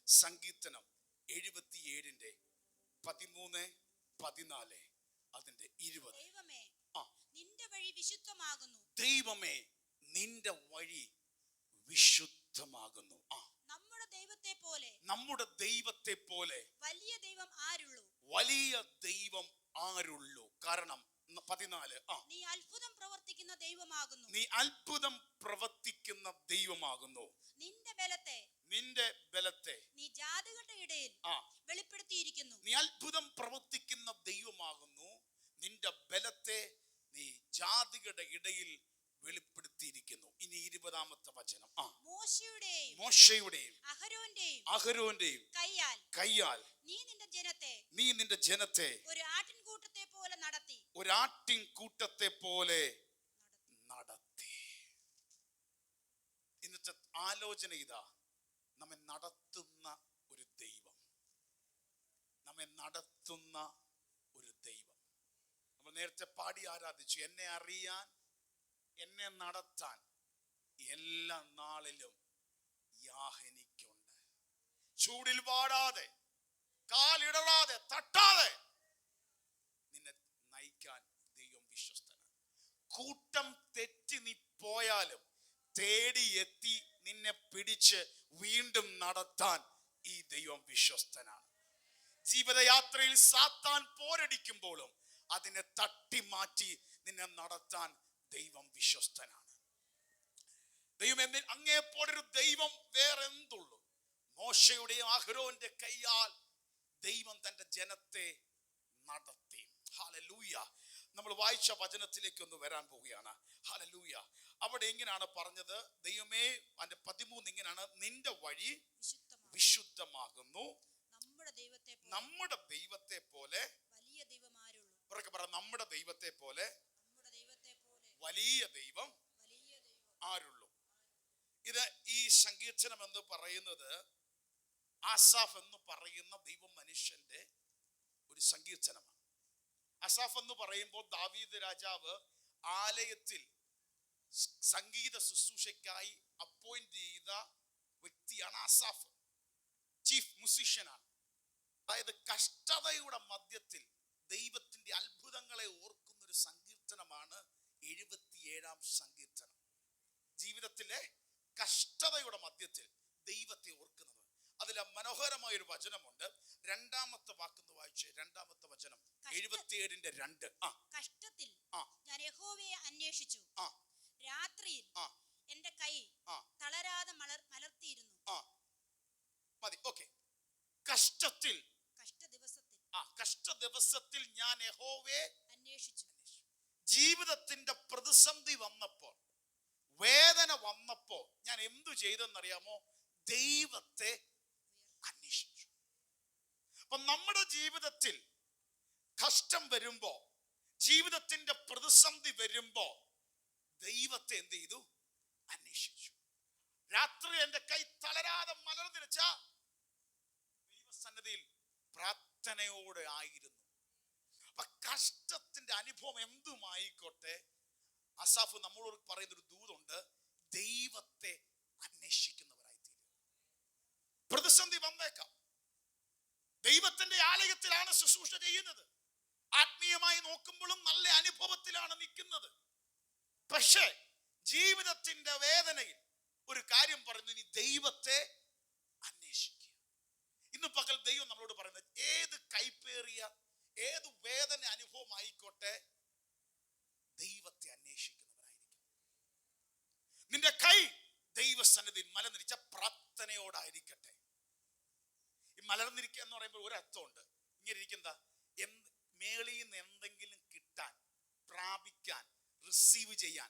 സങ്കീർത്തനം 77 13 14 അതിന്റെ 20. ദൈവമേ നിന്റെ വഴി വിശുദ്ധമാകുന്നു. ദൈവമേ നിന്റെ വഴി വിശുദ്ധമാകുന്നു. നമ്മുടെ ദൈവത്തെ പോലെ വലിയ ദൈവം ആരുള്ളൂ? വലിയ ദൈവം ആരുള്ളൂ? കാരണം 14 നീ അത്ഭുതം പ്രവർത്തിക്കുന്ന ദൈവമാകുന്നു. നീ അത്ഭുതം പ്രവർത്തിക്കുന്ന ദൈവമാകുന്നു. നിന്റെ ബലത്തെ നീ ജാതികളുടെ ഇടയിൽ വെളിപ്പെടുത്തിയിരിക്കുന്നു. നീ അത്ഭുതം പ്രവർത്തിക്കുന്ന ദൈവമാകുന്നു. നിന്റെ ബലത്തെ നീ ജാതികളുടെ ഇടയിൽ വെളിപ്പെടുത്തിയിരിക്കുന്നു. ഇനി 20ാമത്തെ വചനം. മോശയുടെയും അഹരോന്റെയും കയ്യാൽ നീ നിന്റെ ജനത്തെ ഒരു ആട്ടിൻകൂട്ടത്തെ പോലെ നടത്തി. ഇന്നത്തെ ആലോചന ഇതാ, നമ്മെ നടത്തുന്ന ഒരു ദൈവം. നമ്മൾ നേരത്തെ പാടി ആരാധിച്ചു. എന്നെ അറിയാൻ, എന്നെ നടത്താൻ എല്ലാ നാളിലും യാഹനിക്കുണ്ട്. ചൂടിൽ വാടാതെ, കാലിടറാതെ, തട്ടാതെ നിന്നെ നയിക്കാൻ ദൈവം വിശ്വസ്തനാണ്. കൂട്ടം തെറ്റി നീ പോയാലും തേടി എത്തി നിന്നെ പിടിച്ച് വീണ്ടും നടത്താൻ ഈ ദൈവം വിശ്വസ്തനാണ്. ജീവിതയാത്രയിൽ സാത്താൻ പോരടിക്കുമ്പോഴും അതിനെ തട്ടി മാറ്റി നിന്നെ നടത്താൻ ദൈവം വിശ്വസ്തനാണ്. ദൈവം അങ്ങേപ്പോലൊരു ദൈവം വേറെ എന്തുള്ളൂ? മോശയുടെയും അഹരോന്റെ കയ്യാൽ ദൈവം തന്റെ ജനത്തെ നടത്തി. ഹല്ലേലൂയ. നമ്മൾ വായിച്ച വചനത്തിലേക്ക് ഒന്ന് വരാൻ പോവുകയാണ്. ഹല്ലേലൂയ. അവിടെ ഇങ്ങനെയാണ് പറഞ്ഞത്, ദൈവമേ, അതിന്റെ 13 ഇങ്ങനെയാണ്, നിന്റെ വഴി വിശുദ്ധമാകുന്നു. നമ്മുടെ ദൈവത്തെ പോലെ വലിയ ദൈവം ആരുള്ളൂ? ഉറക്കെ പറ, നമ്മുടെ ദൈവത്തെ പോലെ വലിയ ദൈവം ആരുള്ളൂ. ഇത് ഈ സങ്കീർത്തനം എന്ന് പറയുന്നത് ആസാഫ് എന്ന് പറയുന്ന ദൈവ മനുഷ്യന്റെ ഒരു സങ്കീർത്തനമാണ്. ആസാഫ് എന്ന് പറയുമ്പോൾ ദാവീദ് രാജാവ് ആലയത്തിൽ സംഗീത ശുശ്രൂഷയ്ക്കായി അപ്പോയിന്റ് ചെയ്ത വ്യക്തിയാണ് ആസാഫ്. ചീഫ് മ്യൂസിഷ്യനാണ്. അതായത് കഷ്ടതയുടെ മധ്യത്തിൽ ദൈവത്തിന്റെ അത്ഭുതങ്ങളെ ഓർക്കുന്ന ഒരു സങ്കീർത്തനമാണ് 77ാം സങ്കീർത്തനം. ജീവിതത്തിലെ കഷ്ടതയുടെ മധ്യത്തിൽ ദൈവത്തെ ഓർക്കുന്നത്. അതിൽ മനോഹരമായ ഒരു വചനമുണ്ട്. 2ാമത്തെ വാക്കെന്ന് വായിച്ച്, 2ാമത്തെ വചനം 77ന്റെ 2. കഷ്ടത്തിൽ ഞാൻ യഹോവയെ അന്വേഷിച്ചു. രാത്രിയിൽ എന്റെ കൈ തളരാതെ മലർത്തിയിരുന്നു. മതി. ഓക്കെ. കഷ്ട ദിവസത്തിൽ ഞാൻ യഹോവയെ അന്വേഷിച്ചു. ജീവിതത്തിന്റെ പ്രതിസന്ധി വന്നപ്പോൾ, വേദന വന്നപ്പോൾ ഞാൻ എന്തു ചെയ്തെന്നറിയാമോ? ദൈവത്തെ അന്വേഷിച്ചു. അപ്പൊ നമ്മുടെ ജീവിതത്തിൽ കഷ്ടം വരുമ്പോ, ജീവിതത്തിന്റെ പ്രതിസന്ധി വരുമ്പോ ദൈവത്തെ എന്ത് ചെയ്തു? അന്വേഷിച്ചു. രാത്രി എന്റെ കൈ തളരാതെ മലർന്നിരിച്ച ദൈവസന്നിധിയിൽ പ്രാർത്ഥനയോടെ ആയിരുന്നു. അപ്പൊ കഷ്ടത്തിന്റെ അനുഭവം എന്തുമായിക്കോട്ടെ, അസാഫ് നമ്മളോട് പറയുന്നൊരു ദൂതുണ്ട്, ദൈവത്തെ അന്വേഷിക്കുന്നവരായിത്തീരും. പ്രതിസന്ധി വന്നേക്കാം. ദൈവത്തിന്റെ ആലയത്തിലാണ് ശുശ്രൂഷ ചെയ്യുന്നത്. ആത്മീയമായി നോക്കുമ്പോഴും നല്ല അനുഭവത്തിലാണ് നിൽക്കുന്നത്. പക്ഷേ ജീവിതത്തിന്റെ വേദനയിൽ ഒരു കാര്യം പറയുന്നു, ഇനി ദൈവത്തെ അന്വേഷിക്കുക. ഇന്ന് പകൽ ദൈവം നമ്മളോട് പറയുന്നത്, ഏത് കൈപ്പേറിയ, ഏത് വേദന അനുഭവമായിക്കോട്ടെ, ദൈവത്തെ അന്വേഷിക്കുന്നവരായിരിക്കും. നിന്റെ കൈ ദൈവസന്നിധിയിൽ മലർന്നിരിച്ച പ്രാർത്ഥനയോടായിരിക്കട്ടെ. ഈ മലർന്നിരിക്കുക എന്ന് പറയുമ്പോൾ ഒരർത്ഥമുണ്ട്. ഇങ്ങനെ ഇരിക്കുന്ന മേളിൽ നിന്ന് എന്തെങ്കിലും കിട്ടാൻ, പ്രാപിക്കാൻ, റിസീവ് ചെയ്യാൻ,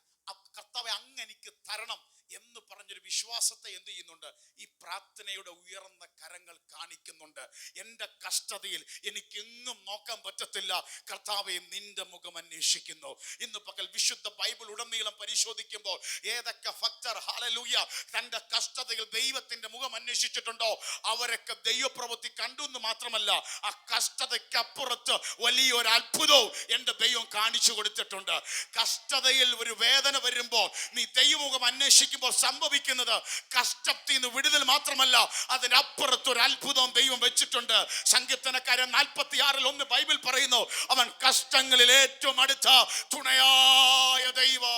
കർത്താവേ അങ്ങ് എനിക്ക് തരണം എന്ന് പറഞ്ഞൊരു വിശ്വാസത്തെ എന്ത് ചെയ്യുന്നുണ്ട്? ഈ പ്രാർത്ഥനയുടെ ഉയർന്ന കരങ്ങൾ കാണിക്കുന്നുണ്ട്. എൻ്റെ കഷ്ടതയിൽ എനിക്കെങ്ങും നോക്കാൻ പറ്റത്തില്ല, കർത്താവേ നിന്റെ മുഖം അന്വേഷിക്കുന്നു. ഇന്ന് പകൽ വിശുദ്ധ ബൈബിൾ ഉടനീളം പരിശോധിക്കുമ്പോൾ ഏതൊക്കെ ഭക്തർ ഹല്ലേലൂയ തന്റെ കഷ്ടതയിൽ ദൈവത്തിന്റെ മുഖം അന്വേഷിച്ചിട്ടുണ്ടോ, അവരൊക്കെ ദൈവപ്രവൃത്തി കണ്ടു എന്ന് മാത്രമല്ല, ആ കഷ്ടതയ്ക്കപ്പുറത്ത് വലിയൊരു അത്ഭുതവും എൻ്റെ ദൈവം കാണിച്ചു കൊടുത്തിട്ടുണ്ട്. കഷ്ടതയിൽ ഒരു വേദന വരുമ്പോൾ നീ ദൈവമുഖം അന്വേഷിക്കും അന്വേഷിക്കുമ്പോൾ സംഭവിക്കുന്നത് കഷ്ടത്തിൽ നിന്ന് വിടുതൽ മാത്രമല്ല, അതിനപ്പുറത്തൊരു അത്ഭുതം ദൈവം വെച്ചിട്ടുണ്ട്. സങ്കീർത്തനക്കാരൻ 46:1 ബൈബിൾ പറയുന്നു, അവൻ കഷ്ടങ്ങളിൽ ഏറ്റവും അടുത്ത തുണയായ ദൈവം.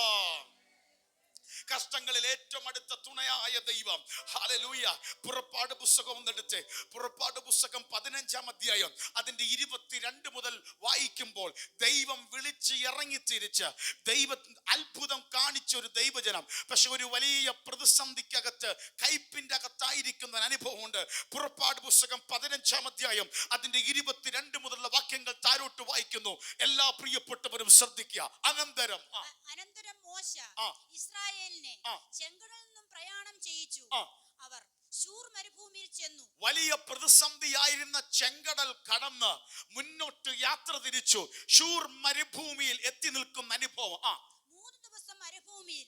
കഷ്ടങ്ങളിൽ ഏറ്റവും അടുത്ത തുണയായ ദൈവം. ഹല്ലേലൂയ. പുറപ്പാട് പുസ്തകം ഒന്നെടുത്ത്, പുറപ്പാട് പുസ്തകം 15-ാം അധ്യായം അതിന്റെ 22 മുതൽ വായിക്കുമ്പോൾ, ദൈവം വിളിച്ച് ഇറങ്ങി തിരിച്ച് ദൈവ അത്ഭുതം കാണിച്ച ഒരു ദൈവജനം, പക്ഷെ ഒരു വലിയ പ്രതിസന്ധിക്കകത്ത്, കയ്പിന്റെ അകത്തായിരിക്കുന്ന അനുഭവമുണ്ട്. പുറപ്പാട് പുസ്തകം 15-ാം അധ്യായം അതിന്റെ 22 മുതലുള്ള വാക്യങ്ങൾ താരോട്ട് വായിക്കുന്നു. എല്ലാ പ്രിയപ്പെട്ടവരും ശ്രദ്ധിക്കുക. അനന്തരം മോശ ഇസ്രായേലിനെ ചെങ്കടലിൽ നിന്നും പ്രയാണം ചെയ്യിച്ചു. അവർ ശൂർ മരുഭൂമിയിൽ ചെന്നു. വലിയ പ്രതിസന്ധിയായിരുന്ന ചെങ്കടൽ കടന്ന് മുന്നോട്ട് യാത്ര തിരിച്ചു. ശൂർ മരുഭൂമിയിൽ എത്തി നിൽക്കുന്ന അനുഭവം. 3 ദിവസം മരുഭൂമിയിൽ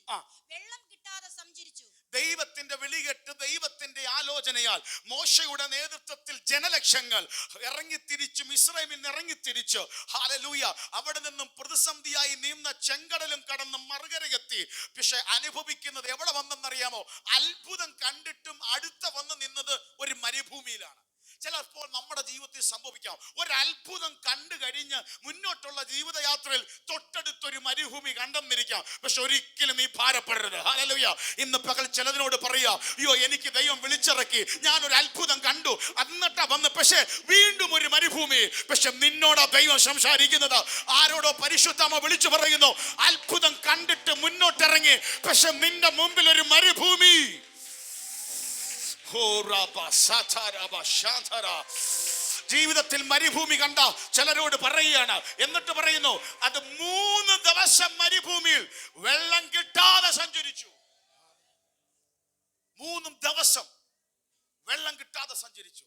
വെള്ളം കിട്ടാതെ സഞ്ചരിച്ചു. ദൈവത്തിന്റെ വിളികെട്ട്, ദൈവത്തിന്റെ ആലോചനയാൽ മോശയുടെ നേതൃത്വത്തിൽ ജനലക്ഷങ്ങൾ ഇറങ്ങിത്തിരിച്ചു, മിസ്രൈമിൽ നിന്ന് ഇറങ്ങിത്തിരിച്ചു. ഹല്ലേലൂയ. അവിടെ നിന്നും പ്രതിസന്ധിയായി നീന്ന ചെങ്കടലും കടന്ന് മറുകരയെത്തി. പക്ഷെ അനുഭവിക്കുന്നത് എവിടെ വന്നെന്നറിയാമോ? അത്ഭുതം കണ്ടിട്ടും അടുത്ത വന്ന് നിന്നത് ഒരു മരുഭൂമിയിലാണ്. ചിലപ്പോൾ നമ്മുടെ ജീവിതത്തിൽ സംഭവിക്കാം, ഒരു അത്ഭുതം കണ്ടു കഴിഞ്ഞ് മുന്നോട്ടുള്ള ജീവിതയാത്രയിൽ തൊട്ടടുത്തൊരു മരുഭൂമി കണ്ടെന്നിരിക്കാം. പക്ഷെ ഒരിക്കലും നീ ഭാരപ്പെടരുത്. ഹല്ലേലൂയ. ഇന്ന് പകൽ ചിലതിനോട് പറയാ, അയ്യോ എനിക്ക് ദൈവം വിളിച്ചിറക്കി, ഞാനൊരു അത്ഭുതം കണ്ടു, എന്നിട്ടാ വന്ന്, പക്ഷെ വീണ്ടും ഒരു മരുഭൂമി. പക്ഷെ നിന്നോടാ ദൈവം സംസാരിക്കുന്നത്. ആരോടോ പരിശുദ്ധാത്മാ വിളിച്ചു പറയുന്നു, അത്ഭുതം കണ്ടിട്ട് മുന്നോട്ടിറങ്ങി, പക്ഷെ നിന്റെ മുമ്പിൽ ഒരു മരുഭൂമി. ജീവിതത്തിൽ മരുഭൂമി കണ്ട ചിലരോട് പറയുകയാണ്, എന്നിട്ട് പറയുന്നു, അത് 3 ദിവസം മരുഭൂമിയിൽ വെള്ളം കിട്ടാതെ സഞ്ചരിച്ചു. 3 ദിവസം വെള്ളം കിട്ടാതെ സഞ്ചരിച്ചു.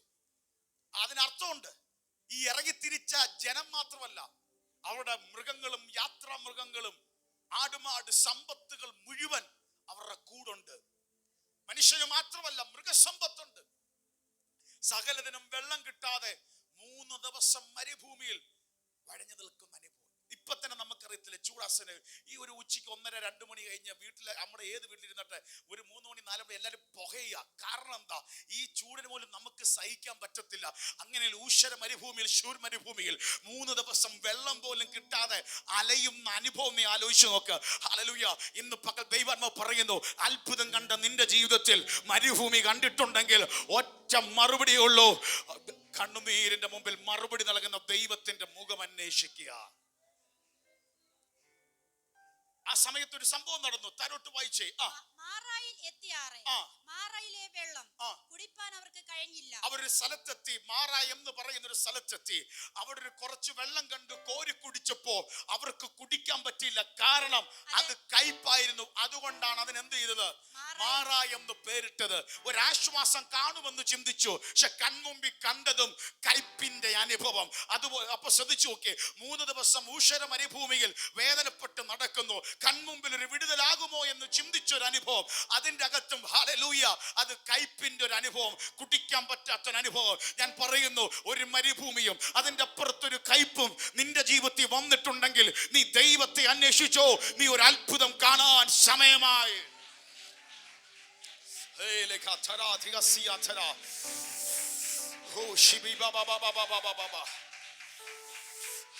അതിനർത്ഥമുണ്ട്, ഈ ഇറങ്ങിത്തിരിച്ച ജനം മാത്രമല്ല, അവരുടെ മൃഗങ്ങളും യാത്രാ മൃഗങ്ങളും ആടുമാട് സമ്പത്തുകൾ മുഴുവൻ അവരുടെ കൂടുണ്ട്. മനുഷ്യന് മാത്രമല്ല, മൃഗസമ്പത്തുണ്ട്. സകലതിനും വെള്ളം കിട്ടാതെ 3 ദിവസം മരുഭൂമിയിൽ വഴഞ്ഞു നിൽക്കുന്ന അനുഭവം. ഇപ്പൊ തന്നെ നമുക്കറിയത്തില്ല, ചൂടാസന് ഈ ഒരു ഉച്ചയ്ക്ക് 1:30-2 മണി കഴിഞ്ഞ് വീട്ടിൽ, നമ്മുടെ ഏത് വീട്ടിലിരുന്നിട്ട് ഒരു 3 മണി 4 മണി എല്ലാവരും പുകയുക. കാരണം എന്താ? ഈ ചൂടിന് പോലും നമുക്ക് സഹിക്കാൻ പറ്റത്തില്ല. അങ്ങനെ ഊഷര മരുഭൂമിയിൽ, ശൂർ മരുഭൂമിയിൽ 3 ദിവസം വെള്ളം പോലും കിട്ടാതെ അലയുന്ന അനുഭവം നീ ആലോചിച്ച് നോക്ക്. ഹല്ലേലൂയ. ഇന്ന് പകൽ ദൈവാത്മാവ് പറയുന്നു, അത്ഭുതം കണ്ട നിന്റെ ജീവിതത്തിൽ മരുഭൂമി കണ്ടിട്ടുണ്ടെങ്കിൽ ഒറ്റ മറുപടിയേ ഉള്ളൂ, കണ്ണുനീരിന്റെ മുമ്പിൽ മറുപടി നൽകുന്ന ദൈവത്തിന്റെ മുഖം അന്വേഷിക്കുക. ആ സമയത്ത് ഒരു സംഭവം നടന്നു. താരോട്ട് വായിച്ചേ. മാറായിൽ എത്തിയാറെ മാറായിലെ വെള്ളം കുടിപ്പാൻ അവർക്ക് കഴിഞ്ഞില്ല. അവരൊരു സ്ഥലത്തെത്തി, മാറായി എന്ന് പറയുന്ന ഒരു സ്ഥലത്തെത്തി. അവിടെ ഒരു കുറച്ച് വെള്ളം കണ്ടു, കോരി കുടിച്ചപ്പോ അവർക്ക് കുടിക്കാൻ പറ്റിയില്ല. കാരണം അത് കയ്പായിരുന്നു. അതുകൊണ്ടാണ് അതിനെന്ത് ചെയ്തത്? മാറായി എന്ന് പേരിട്ടത്. ഒരാശ്വാസം കാണുമെന്ന് ചിന്തിച്ചു, പക്ഷെ കൺമുമ്പിൽ കണ്ടതും കയ്പിന്റെ അനുഭവം. അതുപോലെ അപ്പൊ ശ്രദ്ധിച്ചു നോക്കി, 3 ദിവസം ഊഷര മരുഭൂമിയിൽ വേദനപ്പെട്ട് നടക്കുന്നു. കൺമുമ്പിൽ ഒരു വിടുതലാകുമോ എന്ന് ചിന്തിച്ചൊരു അനുഭവം. അതിന്റെ അകത്തും ഹല്ലേലൂയ, അത് കയ്പിന്റെ ഒരു അനുഭവം, കുടിക്കാൻ പറ്റാത്തൊരു അനുഭവം. ഞാൻ പറയുന്നു, ഒരു മരുഭൂമിയും അതിന്റെ അപ്പുറത്തൊരു കയ്പും നിന്റെ ജീവിതത്തിൽ വന്നിട്ടുണ്ടെങ്കിൽ നീ ദൈവത്തെ അന്വേഷിച്ചോ, നീ ഒരു അത്ഭുതം കാണാൻ സമയമായി.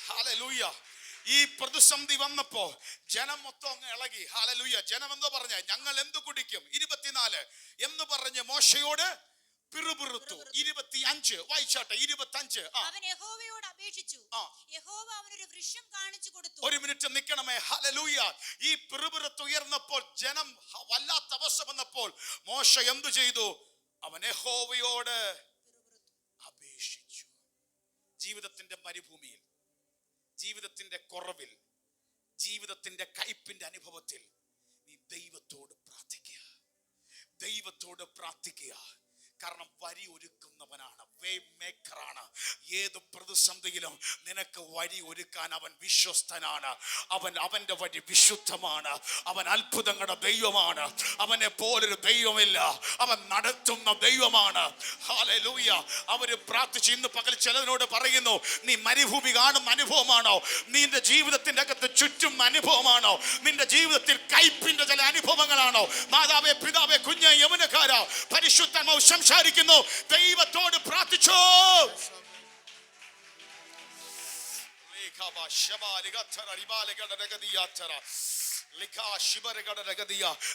ഹല്ലേലൂയ. ഈ പ്രതിസന്ധി വന്നപ്പോ ജനം മൊത്തം അങ്ങ് ഇളകി. ഹല്ലേലൂയ. ജനം എന്തോ പറഞ്ഞ, ഞങ്ങൾ എന്ത് കുടിക്കും? 24 എന്ന് പറഞ്ഞ് മോശയോട് പിറുപിറുത്തു. 25 വായിച്ചാട്ടെ. 25. അവൻ യഹോവയോട് അപേക്ഷിച്ചു, യഹോവ അവനൊരു വൃക്ഷം കാണിച്ചു കൊടുത്തു. ഒരു മിനിറ്റ് നിൽക്കണമേ. ഹല്ലേലൂയ. ഈ പിറുപിറുത്ത് ഉയർന്നപ്പോൾ, ജനം വല്ലാത്ത അവസ്ഥ വന്നപ്പോൾ, മോശ എന്തു ചെയ്തു? അവൻ യഹോവയോട് അപേക്ഷിച്ചു. ജീവിതത്തിന്റെ മരുഭൂമിയിൽ, ജീവിതത്തിന്റെ കുറവിൽ, ജീവിതത്തിന്റെ കയ്പിന്റെ അനുഭവത്തിൽ നീ ദൈവത്തോട് പ്രാർത്ഥിക്കുക. ദൈവത്തോട് പ്രാർത്ഥിക്കുക. കാരണം വഴി ഒരുക്കുന്നവനാണ്, വേ മേക്കറാണ്. ഏത് പ്രതിസന്ധിയിലും നിനക്ക് വഴി ഒരുക്കാൻ അവൻ വിശ്വസ്തനാണ്. അവന്റെ വഴി വിശുദ്ധമാണ്. അവൻ അത്ഭുതങ്ങളുടെ ദൈവമാണ്. അവനെ പോലൊരു ദൈവമില്ല. അവൻ നടത്തുന്ന ദൈവമാണ്. ഹല്ലേലൂയ. അവര് പ്രാർത്ഥിച്ച് ഇന്ന് പകൽ ചിലതിനോട് പറയുന്നു, നീ മരുഭൂമി കാണുന്ന അനുഭവമാണോ? നിന്റെ ജീവിതത്തിന്റെ അകത്ത് ചുറ്റും അനുഭവമാണോ? നിന്റെ ജീവിതത്തിൽ കയ്പിന്റെ ചില അനുഭവങ്ങളാണോ? മാതാവേ, പിതാവേ, കുഞ്ഞ്, യൗവനക്കാരാ, പരിശുദ്ധാത്മാവ് സംസാരിക്കുന്നു. ദൈവത്തോട് പ്രാർത്ഥിച്ചോ.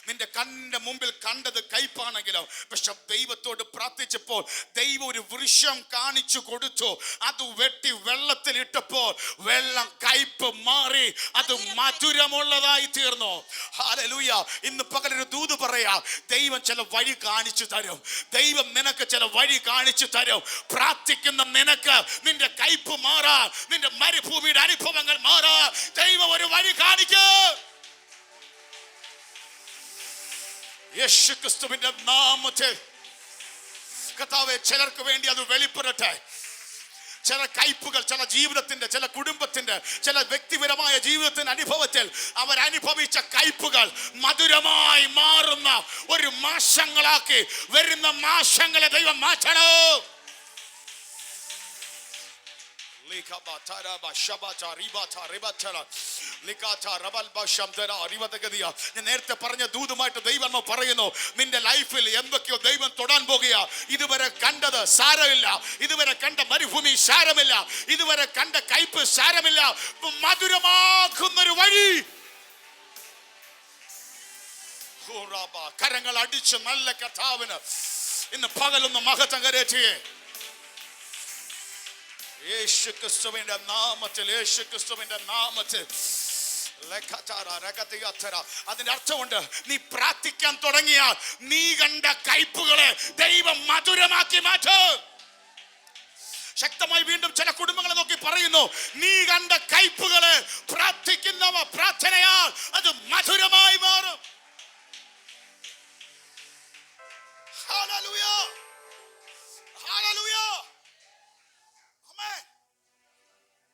നിന്റെ കണ്ണിന്റെ മുമ്പിൽ കണ്ടത് കയ്പാണെങ്കിലും പക്ഷെ ദൈവത്തോട് പ്രാർത്ഥിച്ചപ്പോൾ ദൈവം ഒരു വൃക്ഷം കാണിച്ചു കൊടുത്തു. അത് വെട്ടി വെള്ളത്തിൽ ഇട്ടപ്പോൾ വെള്ളം കയ്പ് മാറി, അത് മധുരമുള്ളതായി തീർന്നു. ഹല്ലേലൂയ. ഇന്ന് പകലൊരു ദൂത് പറയാ, ദൈവം ചില വഴി കാണിച്ചു തരും. ദൈവം നിനക്ക് ചില വഴി കാണിച്ചു തരും. പ്രാർത്ഥിക്കുന്ന നിനക്ക് നിന്റെ കയ്പ് മാറാ, നിന്റെ മരുഭൂമിയുടെ അനുഭവങ്ങൾ മാറാ, ദൈവം ഒരു വഴി കാണിക്കും. യേശുക്രിസ്തുവിന്റെ നാമത്തിൽ കർത്താവേ, ചിലർക്ക് വേണ്ടി അത് വെളിപ്പെടട്ടെ. ചില കയ്പുകൾ, ചില ജീവിതത്തിന്റെ, ചില കുടുംബത്തിന്റെ, ചില വ്യക്തിപരമായ ജീവിതത്തിന്റെ അനുഭവത്തിൽ അവരനുഭവിച്ച കയ്പുകൾ മധുരമായി മാറുന്ന ഒരു മാസങ്ങളാക്കി വരുന്ന മാസങ്ങളെ ദൈവം മാറ്റണം. ഞാൻ നേരത്തെ പറഞ്ഞ ദൂതുമായിട്ട് ദൈവം പറയുന്നു, നിന്റെ ലൈഫിൽ എന്തൊക്കെയോ ദൈവം തൊടാൻ പോകുക. ഇതുവരെ കണ്ടത് സാരമില്ല, ഇതുവരെ കണ്ട മരുഭൂമി സാരമില്ല, ഇതുവരെ കണ്ട കയ്പ് സാരമില്ല, മധുരമാക്കുന്നൊരു വഴി. കരങ്ങൾ അടിച്ച് നല്ല കർത്താവിന് ഇന്ന് പകലൊന്ന് മഹത്വം കരേറ്റിയേ. യേശുക്രിസ്തുവിന്റെ നാമത്തിൽ, യേശുക്രിസ്തുവിന്റെ നാമത്തിൽ. അതിന്റെ അർത്ഥമുണ്ട്, നീ പ്രാർത്ഥിക്കാൻ തുടങ്ങിയാൽ നീ കണ്ട കയ്പുകളെ ദൈവം മധുരമാക്കി മാറ്റും. ശക്തമായി വീണ്ടും ചില കുടുംബങ്ങളെ നോക്കി പറയുന്നു, നീ കണ്ട കയ്പുകളെ പ്രാർത്ഥിക്കുന്നവ പ്രാർത്ഥനയാൽ അത് മധുരമായി മാറും. Hallelujah, hallelujah.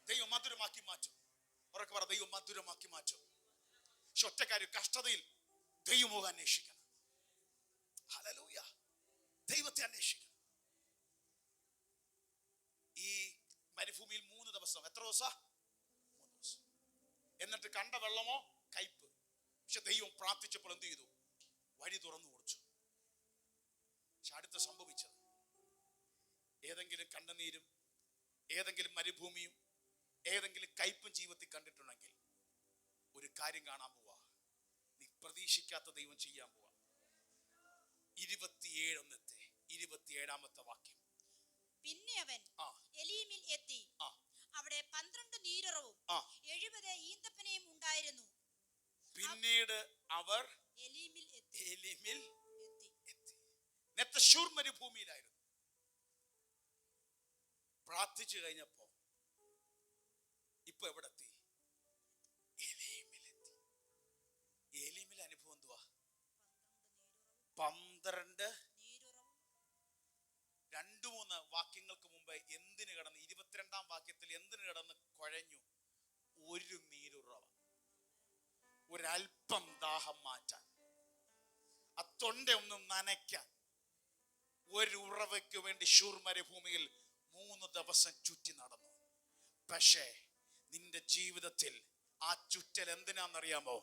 ദൈവം മധുരമാക്കി മാറ്റും. ഉറക്കെ പറ, ദൈവം മധുരമാക്കി മാറ്റും. പക്ഷെ ഒറ്റക്കാര്യം, കഷ്ടതയിൽ ദൈവമോ അന്വേഷിക്കണം. ഹല്ലേലൂയ. ദൈവത്തെ അന്വേഷിക്കണം. ഈ മരുഭൂമിയിൽ 3 ദിവസം, എത്ര ദിവസം? 3 ദിവസം. എന്നിട്ട് കണ്ട വെള്ളമോ കയ്പ്. പക്ഷെ ദൈവം പ്രാർത്ഥിച്ചപ്പോൾ എന്ത് ചെയ്തു? വഴി തുറന്നു കൊടുത്തു. പക്ഷെ അടുത്ത് സംഭവിച്ചത്, ഏതെങ്കിലും കണ്ണുനീരും ഏതെങ്കിലും മരുഭൂമിയും ഏതെങ്കിലും കയ്പും ജീവിതത്തിൽ കണ്ടിട്ടുണ്ടെങ്കിൽ ഒരു കാര്യം കാണാൻ പോവാ, നീ പ്രതീക്ഷിക്കാത്ത ദൈവം ചെയ്യാൻ പോവാ. 27ാമത്തെ വാക്യം. പിന്നെ അവൻ എലീമിൽ എത്തി. അവിടെ 12 നീരുറവും 70 ഈന്തപ്പനയും ഉണ്ടായിരുന്നു. പിന്നീട് അവർ എലീമിൽ എത്തി. നെത്തശൂർ മരുഭൂമിയിലായിരുന്നു. പ്രാർത്ഥിച്ചു കഴിഞ്ഞപ്പോ ഇപ്പൊ എവിടെത്തി? എലീമിലെത്തി. എലീമിലെ അനുഭവം എന്തുവാ? 12 2-3 വാക്യങ്ങൾക്ക് മുമ്പ് എന്തിന് കിടന്ന്, 22ാം വാക്യത്തിൽ എന്തിന് കിടന്ന് കുഴഞ്ഞു? ഒരു നീരുറവ, ഒരൽപ്പം ദാഹം മാറ്റാൻ, ആ തൊണ്ട ഒന്നും നനയ്ക്കാൻ ഒരു ഉറവയ്ക്ക് വേണ്ടി ശൂർ മരുഭൂമിയിൽ 3 ദിവസം ചുറ്റി നടന്നു. പക്ഷേ നിന്റെ ജീവിതത്തിൽ ആ ചുറ്റൽ എന്തിനാണെന്നറിയാമോ?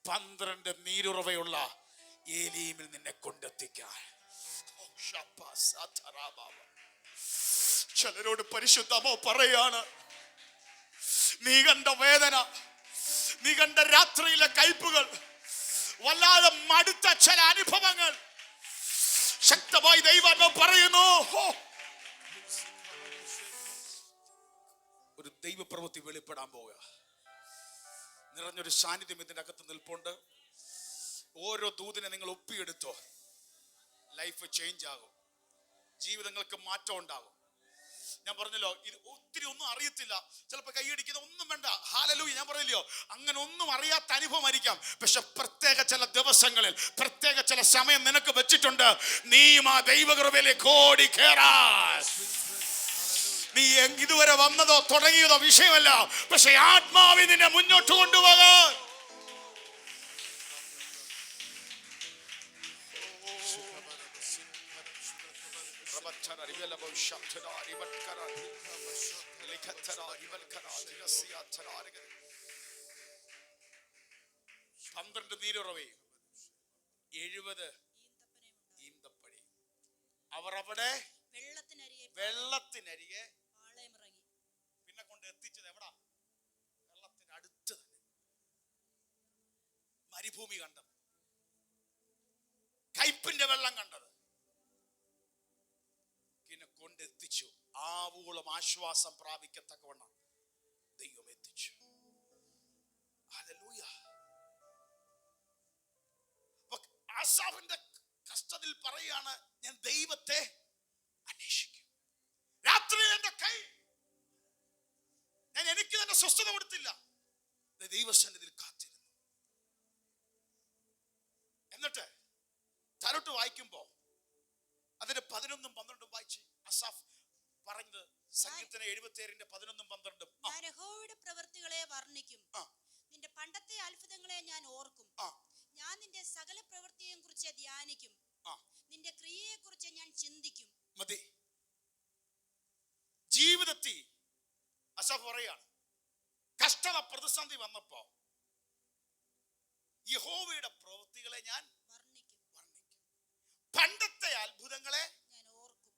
12 നീരുറവയുള്ള ഏലീമിൽ നിന്നെ കൊണ്ടെത്തിക്കാൻ. ചിലരോട് പരിശുദ്ധമോ പറയാണ്, നീ കണ്ട വേദന, നീ കണ്ട രാത്രിയിലെ കയ്പുകൾ, വല്ലാതെ മടുത്ത ചില അനുഭവങ്ങൾ ശക്തമായി ദൈവം പറയുന്നു, ഒരു ദൈവപ്രവൃത്തി വെളിപ്പെടാൻ പോവുക. നിറഞ്ഞൊരു സാന്നിധ്യം ഇതിന്റെ അകത്ത് നിൽപ്പുണ്ട്. ഓരോ ദൂതിനെ നിങ്ങൾ ഒപ്പിയെടുത്തോ, ലൈഫ് ചേഞ്ച് ആകും, ജീവിതങ്ങൾക്ക് മാറ്റം ഉണ്ടാകും. ഞാൻ പറഞ്ഞല്ലോ, ഇത് ഒത്തിരി ഒന്നും അറിയത്തില്ല, ചിലപ്പോൾ കൈയടിക്കുന്ന ഒന്നും വേണ്ട, ഹല്ലേലൂയ. ഞാൻ പറഞ്ഞില്ലയോ, അങ്ങനെ ഒന്നും അറിയാത്ത അനുഭവമായിരിക്കാം. പക്ഷെ പ്രത്യേക ചില ദിവസങ്ങളിൽ, പ്രത്യേക ചില സമയം നിനക്ക് വെച്ചിട്ടുണ്ട്. നീയും ആ ദൈവകൃപയിലേക്ക് ഓടി കേറാൻ. നീ ഇതുവരെ വന്നതോ തുടങ്ങിയതോ വിഷയമല്ല, പക്ഷെ ആത്മാവിൽ നിന്നെ മുന്നോട്ട് കൊണ്ടുപോകാൻ. പന്ത്രണ്ട് നീരുറവയും 70 ഈന്തപ്പഴി. അവർ അവിടെ വെള്ളത്തിനരികെ പിന്നെ കൊണ്ട് എത്തിച്ചത് എവിടാ? വെള്ളത്തിനടുത്ത് തന്നെ, മരുഭൂമി കണ്ടത്, കയ്പിന്റെ വെള്ളം കണ്ടത്, പിന്നെ കൊണ്ടെത്തിച്ചു. ആവോളം ആശ്വാസം പ്രാപിക്കത്തക്കവണ്ണം ദൈവം എത്തിച്ചു. ഹല്ലേലൂയ. ആസാഫിന്റെ കഷ്ടത്തിൽ പറയാണ്, ഞാൻ ദൈവത്തെ അന്വേഷിക്കും. രാത്രി എന്റെ കൈ, ഞാൻ എനിക്ക് തന്നെ സ്വസ്ഥത കൊടുത്തില്ല, ദൈവസന്നിധിയിൽ കാത്തിരുന്നു. എന്നിട്ട് താഴോട്ട് വായിക്കുമ്പോ അതിന്റെ 11ഉം 12ഉം വായിച്ച് അസാഫ് പറഞ്ഞത്, സംഗീതത്തിന് 77ന്റെ 11ഉം 12ഉം, ഞാൻ യഹോവയുടെ പ്രവൃത്തികളെ വർണ്ണിക്കും, നിന്റെ പണ്ടത്തെ അത്ഭുതങ്ങളെ ഞാൻ ഓർക്കും, ഞാൻ നിന്റെ സകല പ്രവൃത്തിയെയും കുറിച്ച് ധ്യാനിക്കും, നിന്റെ ക്രിയയെ കുറിച്ച് ഞാൻ ചിന്തിക്കും. മതി. ജീവിതത്തിൽ അസാഫ് പറയാണ്, കഷ്ടത പ്രതിസന്ധി വന്നപ്പോ യഹോവയുടെ പ്രവൃത്തികളെ ഞാൻ വർണ്ണിക്കും, പണ്ടത്തെ അത്ഭുതങ്ങളെ ഞാൻ ഓർക്കും.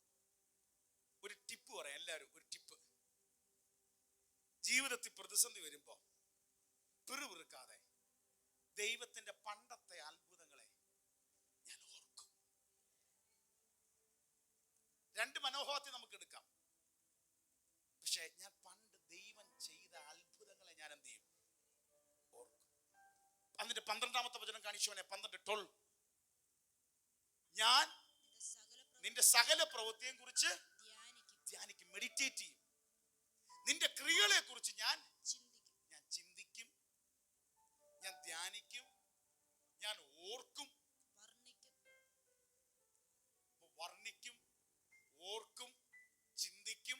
ഒരു ടിപ്പ് പറയാം എല്ലാവരും, ഒരു ടിപ്പ്. ജീവിതത്തിൽ പ്രതിസന്ധി വരുമ്പോ പിറുപിറുക്കാതെ ദൈവത്തിന്റെ പണ്ടത്തെ അത്ഭുതങ്ങളെ ഞാൻ ഓർക്കും. രണ്ട് മനോഭാവത്തെ നമുക്ക് എടുക്കാം. പക്ഷെ ഞാൻ പണ്ട് ദൈവം ചെയ്ത അത്ഭുതങ്ങളെ ഞാൻ എന്ത് ചെയ്യും? ഓർക്കും. അതിന്റെ 12ാമത്തെ വചനം കാണിച്ചവനെ, 12:12, ഞാൻ നിന്റെ സകല പ്രവൃത്തിയെ കുറിച്ച് ധ്യാനിക്കും, മെഡിറ്റേറ്റ് ചെയ്യും. നിന്റെ ക്രിയകളെ കുറിച്ച് ഞാൻ ചിന്തിക്കും, ഞാൻ ധ്യാനിക്കും, ഞാൻ ഓർക്കും. വർണ്ണിക്കും, ഓർക്കും, ചിന്തിക്കും,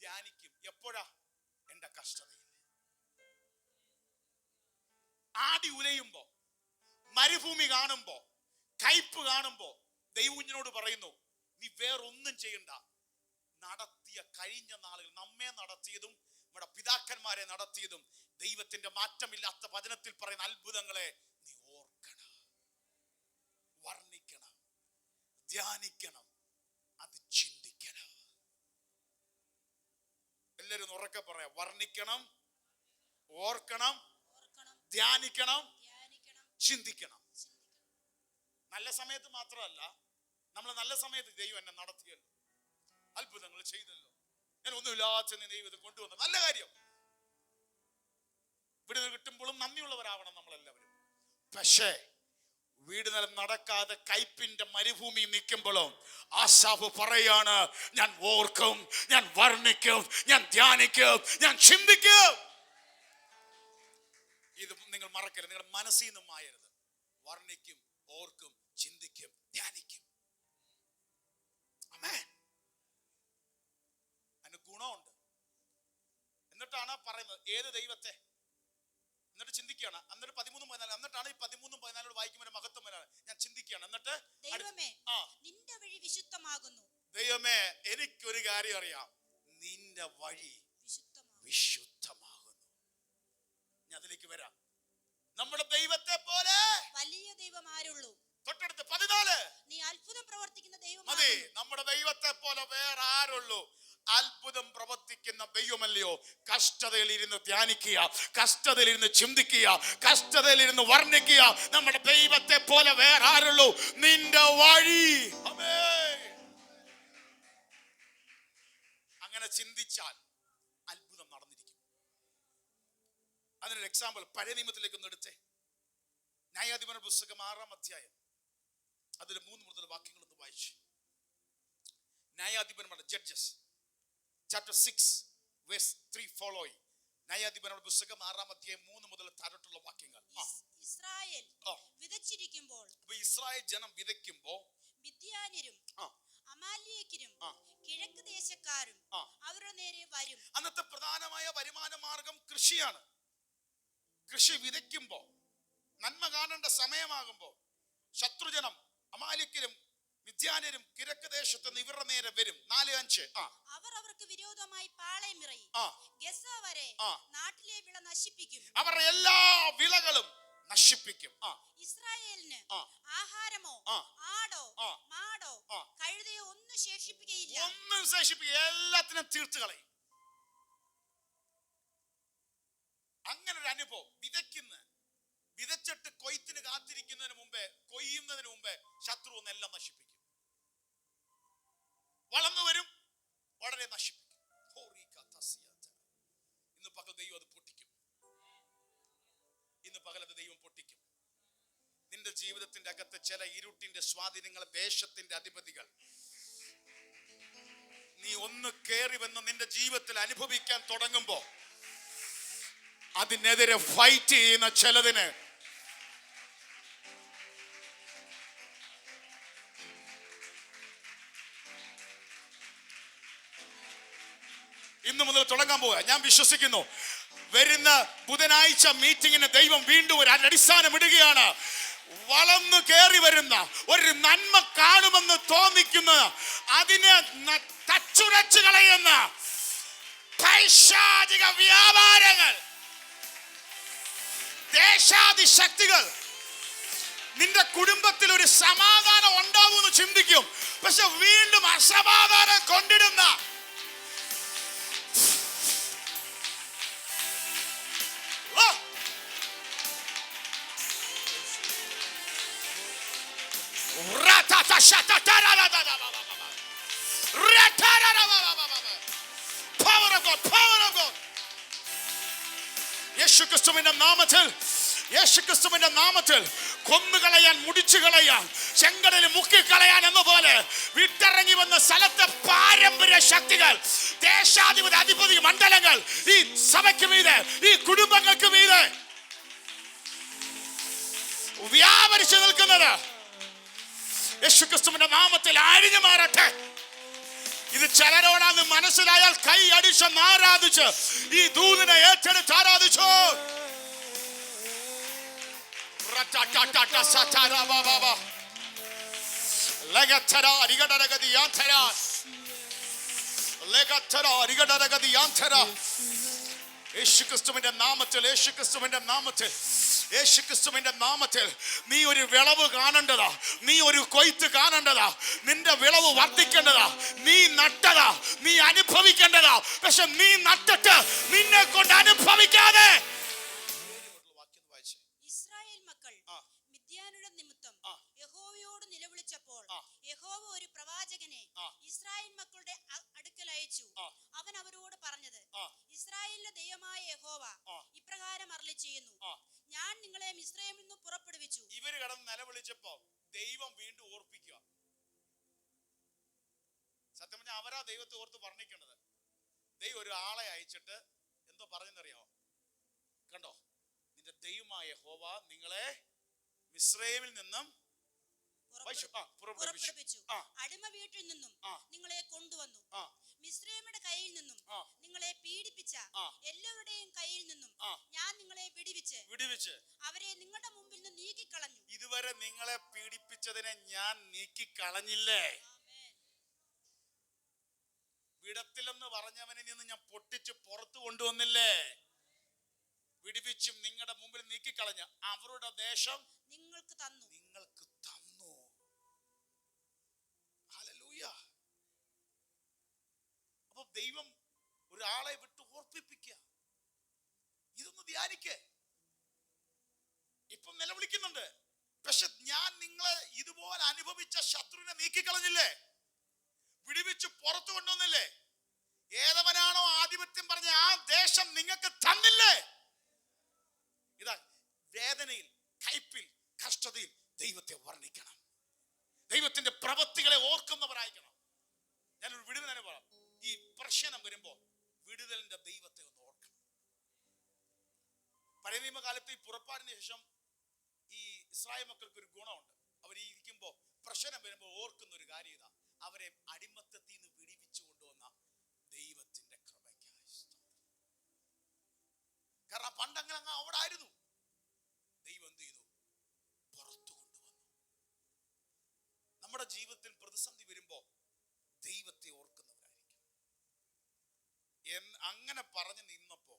ധ്യാനിക്കും. എപ്പോഴാ? എന്റെ കഷ്ടതയിൽ. ആടി ഉലയുമ്പോ, മരുഭൂമി കാണുമ്പോ, കയ്പ് കാണുമ്പോ ദൈവകുഞ്ഞിനോട് പറയുന്നു, നീ വേറൊന്നും ചെയ്യണ്ട. നടത്തിയ കഴിഞ്ഞ നാളുകൾ, നമ്മെ നടത്തിയതും നമ്മുടെ പിതാക്കന്മാരെ നടത്തിയതും ദൈവത്തിന്റെ മാറ്റമില്ലാത്ത വചനത്തിൽ പറയുന്ന അത്ഭുതങ്ങളെ നീ ഓർക്കണം, വർണ്ണിക്കണം, ധ്യാനിക്കണം, അത് ചിന്തിക്കണം. എല്ലാവരും ഉറക്കെ പറയാം, വർണ്ണിക്കണം, ഓർക്കണം, ധ്യാനിക്കണം, ചിന്തിക്കണം. നല്ല സമയത്ത് മാത്രമല്ല, നമ്മൾ നല്ല സമയത്ത് ദൈവം എന്നെ നടത്തിയല്ലോ, അത്ഭുതങ്ങൾ ചെയ്തല്ലോ, ഞാൻ ഒന്നുമില്ലാത്ത ദൈവത്തെ കൊണ്ടുവന്നു, നല്ല കാര്യം. വിടുതൽ കിട്ടുമ്പോഴും നന്ദിയുള്ളവരാവണം നമ്മളെല്ലാവരും. പക്ഷേ വീടുതൽ നടക്കാതെ കയ്പിന്റെ മരുഭൂമി നിൽക്കുമ്പോഴും ആസാഫ് പറയാണ്, ഞാൻ ഓർക്കും, ഞാൻ വർണ്ണിക്കും, ഞാൻ ധ്യാനിക്കും, ഞാൻ ചിന്തിക്കും. ഇത് നിങ്ങൾ മറക്കരുത്, നിങ്ങളുടെ മനസ്സിൽ നിന്നും മായരുത്. വർണ്ണിക്കും, ഓർക്കും, ചിന്തിക്കും, ധ്യാനിക്കും. ആമേൻ. അതിന് ഗുണമുണ്ട്. എന്നിട്ടാണ് പറയുന്നത് ഏത് ദൈവത്തെ, എന്നിട്ട് ചിന്തിക്കുകയാണ്. എന്നിട്ട് 13-14, എന്നിട്ടാണ് ഈ 13-14 വായിക്കുമ്പോൾ മഹത്വം വരാണ്. ഞാൻ ചിന്തിക്കുകയാണ്. എന്നിട്ട് ദൈവമേ, നിന്റെ വഴി വിശുദ്ധമാകുന്നു. ദൈവമേ, എനിക്കൊരു കാര്യം അറിയാം, നിന്റെ വഴി വിശുദ്ധമാകുന്നു. ഞാൻ അതിലേക്ക് വരാം. നമ്മുടെ ദൈവത്തെ പോലെ വലിയ ദൈവം ആരുള്ളൂ? തൊട്ടടുത്ത് 14, നീ അത്ഭുതം പ്രവർത്തിക്കുന്ന ദൈവം മതി. നമ്മുടെ ദൈവത്തെ പോലെ വേറെ ആരുള്ളൂ? അത്ഭുതം പ്രവർത്തിക്കുന്ന ദൈവമല്ലയോ? കഷ്ടതയിൽ ഇരുന്ന് ധ്യാനിക്കുക, കഷ്ടതയിൽ ഇരുന്ന് ചിന്തിക്കുക, കഷ്ടതയിൽ ഇരുന്ന് വർണ്ണിക്കുക. നമ്മുടെ ദൈവത്തെ പോലെ വേറെ ആരുള്ളൂ? നിന്റെ വഴി. അങ്ങനെ ചിന്തിച്ചാൽ അത്ഭുതം നടന്നിരിക്കും. അതിനൊരു എക്സാമ്പിൾ പഴയ നിയമത്തിലേക്ക് ഒന്ന് എടുത്തേ. ന്യായാധിപന്റെ പുസ്തകം 6-ാം അധ്യായം, അതിൽ 3 മുതൽ വാക്യങ്ങളൊന്ന് വായിച്ചു. ന്യായാധിപന്മാരുടെ, ജഡ്ജസ് chapter 6 verse 3 following. ന്യായാധിപന്മാരുടെ പുസ്തകം 6-ാം അധ്യായം 3 മുതൽ താഴോട്ടുള്ള വാക്യങ്ങൾ. ഇസ്രായേൽ വിതച്ചിരിക്കുമ്പോൾ, ഇസ്രായേൽ ജനം വിതയ്ക്കുമ്പോൾ മിദ്യാന്യരും അമാലേക്യരും കിഴക്ക് ദേശക്കാരും അവരുടെ നേരെ വരും. അന്നത്തെ പ്രധാനമായ വരുമാന മാർഗം കൃഷിയാണ്. കൃഷി വിതയ്ക്കുമ്പോ, നന്മ കാണേണ്ട സമയമാകുമ്പോ ശത്രുജനം അമാലേക്യരും മിദ്യാന്യരും കിഴക്ക് ദേശത്ത് നിന്ന് ഇവരുടെ നേരെ വരും. 4-5. അവർ അവർക്ക് വിരോധമായി പാളയമിറങ്ങി ഗസ വരെ നാട്ടിലെ വിള നശിപ്പിക്കും. അവരുടെ എല്ലാ വിളകളും നശിപ്പിക്കും. ഇസ്രായേലിന് ആഹാരമോ ആടോ മാടോ കഴുതയോ ഒന്നും ശേഷിപ്പിക്കുകയില്ല. ഒന്നും ശേഷിപ്പിക്കുക, എല്ലാത്തിനും തീർത്തു കളയും. അങ്ങനെ ഒരു അനുഭവം. വിതച്ചിട്ട് കൊയ്ത്തിന് കാത്തിരിക്കുന്നതിന് മുമ്പേ, കൊയ്യുന്നതിന് മുമ്പേ ശത്രു ഒന്നെല്ലാം നശിപ്പിക്കും. വളർന്നു വരും, വളരെ നശിപ്പിക്കും. ഇന്ന് പകൽ ദൈവം അത് പൊട്ടിക്കും. ഇന്ന് പകലത് ദൈവം പൊട്ടിക്കും. നിന്റെ ജീവിതത്തിന്റെ അകത്ത് ചില ഇരുട്ടിന്റെ സ്വാധീനങ്ങൾ, ദേശത്തിന്റെ അധിപതികൾ നീ ഒന്ന് കേറി വന്ന് നിന്റെ ജീവിതത്തിൽ അനുഭവിക്കാൻ തുടങ്ങുമ്പോ അതിനെതിരെ ഫൈറ്റ് ചെയ്യുന്ന ചിലതിന് ഇന്നു മുതൽ തുടങ്ങാൻ പോവുക. ഞാൻ വിശ്വസിക്കുന്നു വരുന്ന ബുധനാഴ്ച മീറ്റിങ്ങിന് ദൈവം വീണ്ടും ഒരു അടിസ്ഥാനം ഇടുകയാണ്. വളർന്നു കയറി വരുന്ന ഒരു നന്മ കാണുമെന്ന് തോന്നിക്കുന്ന അതിനെ തച്ചുടച്ചു കളയുന്ന പൈശാചിക വ്യാപാരങ്ങൾ, ദേശാദി ശക്തികൾ നിന്റെ കുടുംബത്തിൽ ഒരു സമാധാനം ഉണ്ടാവുമെന്ന് ചിന്തിക്കും. പക്ഷെ വീണ്ടും അസമാധാനം കൊണ്ടിടുന്ന യേശുക്രിസ്തുവിന്റെ നാമത്തിൽ കൊന്നുകളയാൻ, മുടിച്ചു കളയാൻ, ചെങ്കടലിൽ മുക്കിക്കളയാൻ എന്ന പോലെ വിട്ടിറങ്ങി വന്ന സ്ഥലത്തെ പാരമ്പര്യ ശക്തികൾ, ദേശാധിപതി അധിപതി മണ്ഡലങ്ങൾ ഈ സഭയ്ക്ക് മീതെ, ഈ കുടുംബങ്ങൾക്ക് മീതെ വ്യാപരിച്ചു നിൽക്കുന്നത് യേശുക്രിസ്തുവിന്റെ നാമത്തിൽ അഴിഞ്ഞു മാറട്ടെ. ഇത് ചിലരോടാന്ന് മനസ്സിലായാൽ കൈ അടിച്ച് ആരാധിച്ച് ഈ ദൂതനെ ഏറ്റെടുത്ത് ആരാധിച്ചു. യേശുക്രിസ്തുവിന്റെ നാമത്തിൽ, യേശുക്രിസ്തുവിന്റെ നാമത്തിൽ, യേശുക്രിസ്തുവിന്റെ നാമത്തിൽ നീ ഒരു വിളവ് കാണേണ്ടതാ, നീ ഒരു കൊയ്ത്ത് കാണേണ്ടതാ, നിന്റെ വിളവ് വർദ്ധിക്കേണ്ടതാ. നീ നട്ടതാ, നീ അനുഭവിക്കേണ്ടതാ. പക്ഷെ നീ നട്ടിട്ട് നിന്നെ കൊണ്ട് അനുഭവിക്കാതെ ഇസ്രായേൽ മക്കൾ മിദ്യാനുടെ നിമിത്തം യഹോവയോട് നിലവിളിച്ചപ്പോൾ യഹോവ ഒരു പ്രവാചകനെ ഇസ്രായേൽ മക്കളുടെ അടുക്കൽ അയച്ചു. അവൻ അവരോട് പറഞ്ഞത്, ഇസ്രായേലിന്റെ ദൈവമായ യഹോവ ഇപ്രകാരം അരുളിച്ചെയ്യുന്നു, ഞാൻ നിങ്ങളെ മിസ്രയീമിൽ നിന്ന് പുറപ്പെടുവിച്ചു. ഇവര് കടന്ന് നിലവിളിച്ചപ്പോ ദൈവം വീണ്ടും ഓർപ്പിക്കുക. സത്യം പറഞ്ഞാൽ അവരാ ദൈവത്തെ ഓർത്ത് പറഞ്ഞിരിക്കുന്നത്. ദൈവം ഒരു ആളെ അയച്ചിട്ട് എന്തോ പറഞ്ഞെന്നറിയാമോ? കണ്ടോ, നിന്റെ ദൈവമായ യഹോവ നിങ്ങളെ മിസ്രയീമിൽ നിന്നും പുറപ്പെടുവിച്ചു, അടിമ വീട്ടിൽ നിന്നും നിങ്ങളെ കൊണ്ടുവന്നു, മിസ്രയീമിന്റെ കയ്യിൽ നിന്നും നിങ്ങളെ പീഡിപ്പിച്ച എല്ലാവരുടെയും കയ്യിൽ നിന്നും ഞാൻ നിങ്ങളെ വിടുവിച്ച് അവരെ നിങ്ങളുടെ മുമ്പിൽ നിന്ന് നീക്കിക്കളഞ്ഞു. ഇതുവരെ നിങ്ങളെ പീഡിപ്പിച്ചതിനെ ഞാൻ നീക്കിക്കളഞ്ഞില്ലേ? വിടത്തിലെന്ന് പറഞ്ഞവനെ നിന്ന് ഞാൻ പൊട്ടിച്ച് പുറത്തു കൊണ്ടുവന്നില്ലേ? വിടുവിച്ചും നിങ്ങളുടെ മുമ്പിൽ നീക്കിക്കളഞ്ഞ അവരുടെ ദേശം നിങ്ങൾക്ക് തന്നു. ഹല്ലേലൂയ. അപ്പൊ ദൈവം ഒരാളെ വിട്ട് ഓർപ്പിപ്പിക്കുക. ഇതൊന്ന് ധ്യാനിക്കേ. ഇപ്പം നിലവിളിക്കുന്നുണ്ട്, പക്ഷെ ഞാൻ നിങ്ങളെ ഇതുപോലെ അനുഭവിച്ച ശത്രുവിനെ നീക്കിക്കളഞ്ഞില്ലേ? വിടുവിച്ച് പുറത്തു കൊണ്ടുവന്നില്ലേ? ഏതവനാണോ ആധിപത്യം പറഞ്ഞ ആ ദേശം നിങ്ങൾക്ക് തന്നില്ലേ? ഇതാ വേദനയിൽ, കയ്പിൽ, കഷ്ടതയിൽ ദൈവത്തെ വർണ്ണിക്കണം. ദൈവത്തിന്റെ പ്രവൃത്തികളെ ഓർക്കുന്നവരായിരിക്കണം. ഞാനൊരു വിടുതൽ പറയാം. ഈ പ്രശ്നം വരുമ്പോ നിന്റെ ദൈവത്തെ ഒന്ന് ഓർക്കണം. പഴയ നിയമകാലത്ത് ഈ പുറപ്പാടിന് ശേഷം ഈ ഇസ്രായേൽ മക്കൾക്ക് ഒരു ഗുണമുണ്ട്. അവർ ഇരിക്കുമ്പോ പ്രശ്നം വരുമ്പോൾ ഓർക്കുന്ന ഒരു കാര്യം ഇതാ: അവരെ അടിമത്തത്തിൽ നിന്ന് വിടിവിച്ചു കൊണ്ടുവന്ന ദൈവത്തിന്റെ കൃപയ്ക്കായി സ്തോത്രം. കാരണം പണ്ടങ്ങനെ അങ്ങ് അവിടെ ആയിരുന്നു. ദൈവം എന്ത് ചെയ്തു? പുറത്തു കൊണ്ടുവന്നു. നമ്മുടെ ജീവിതത്തിൽ പ്രതിസന്ധി വരുമ്പോ ദൈവത്തെ ഓർക്കുന്നവരായിരിക്കും. അങ്ങനെ പറഞ്ഞു നിന്നപ്പോ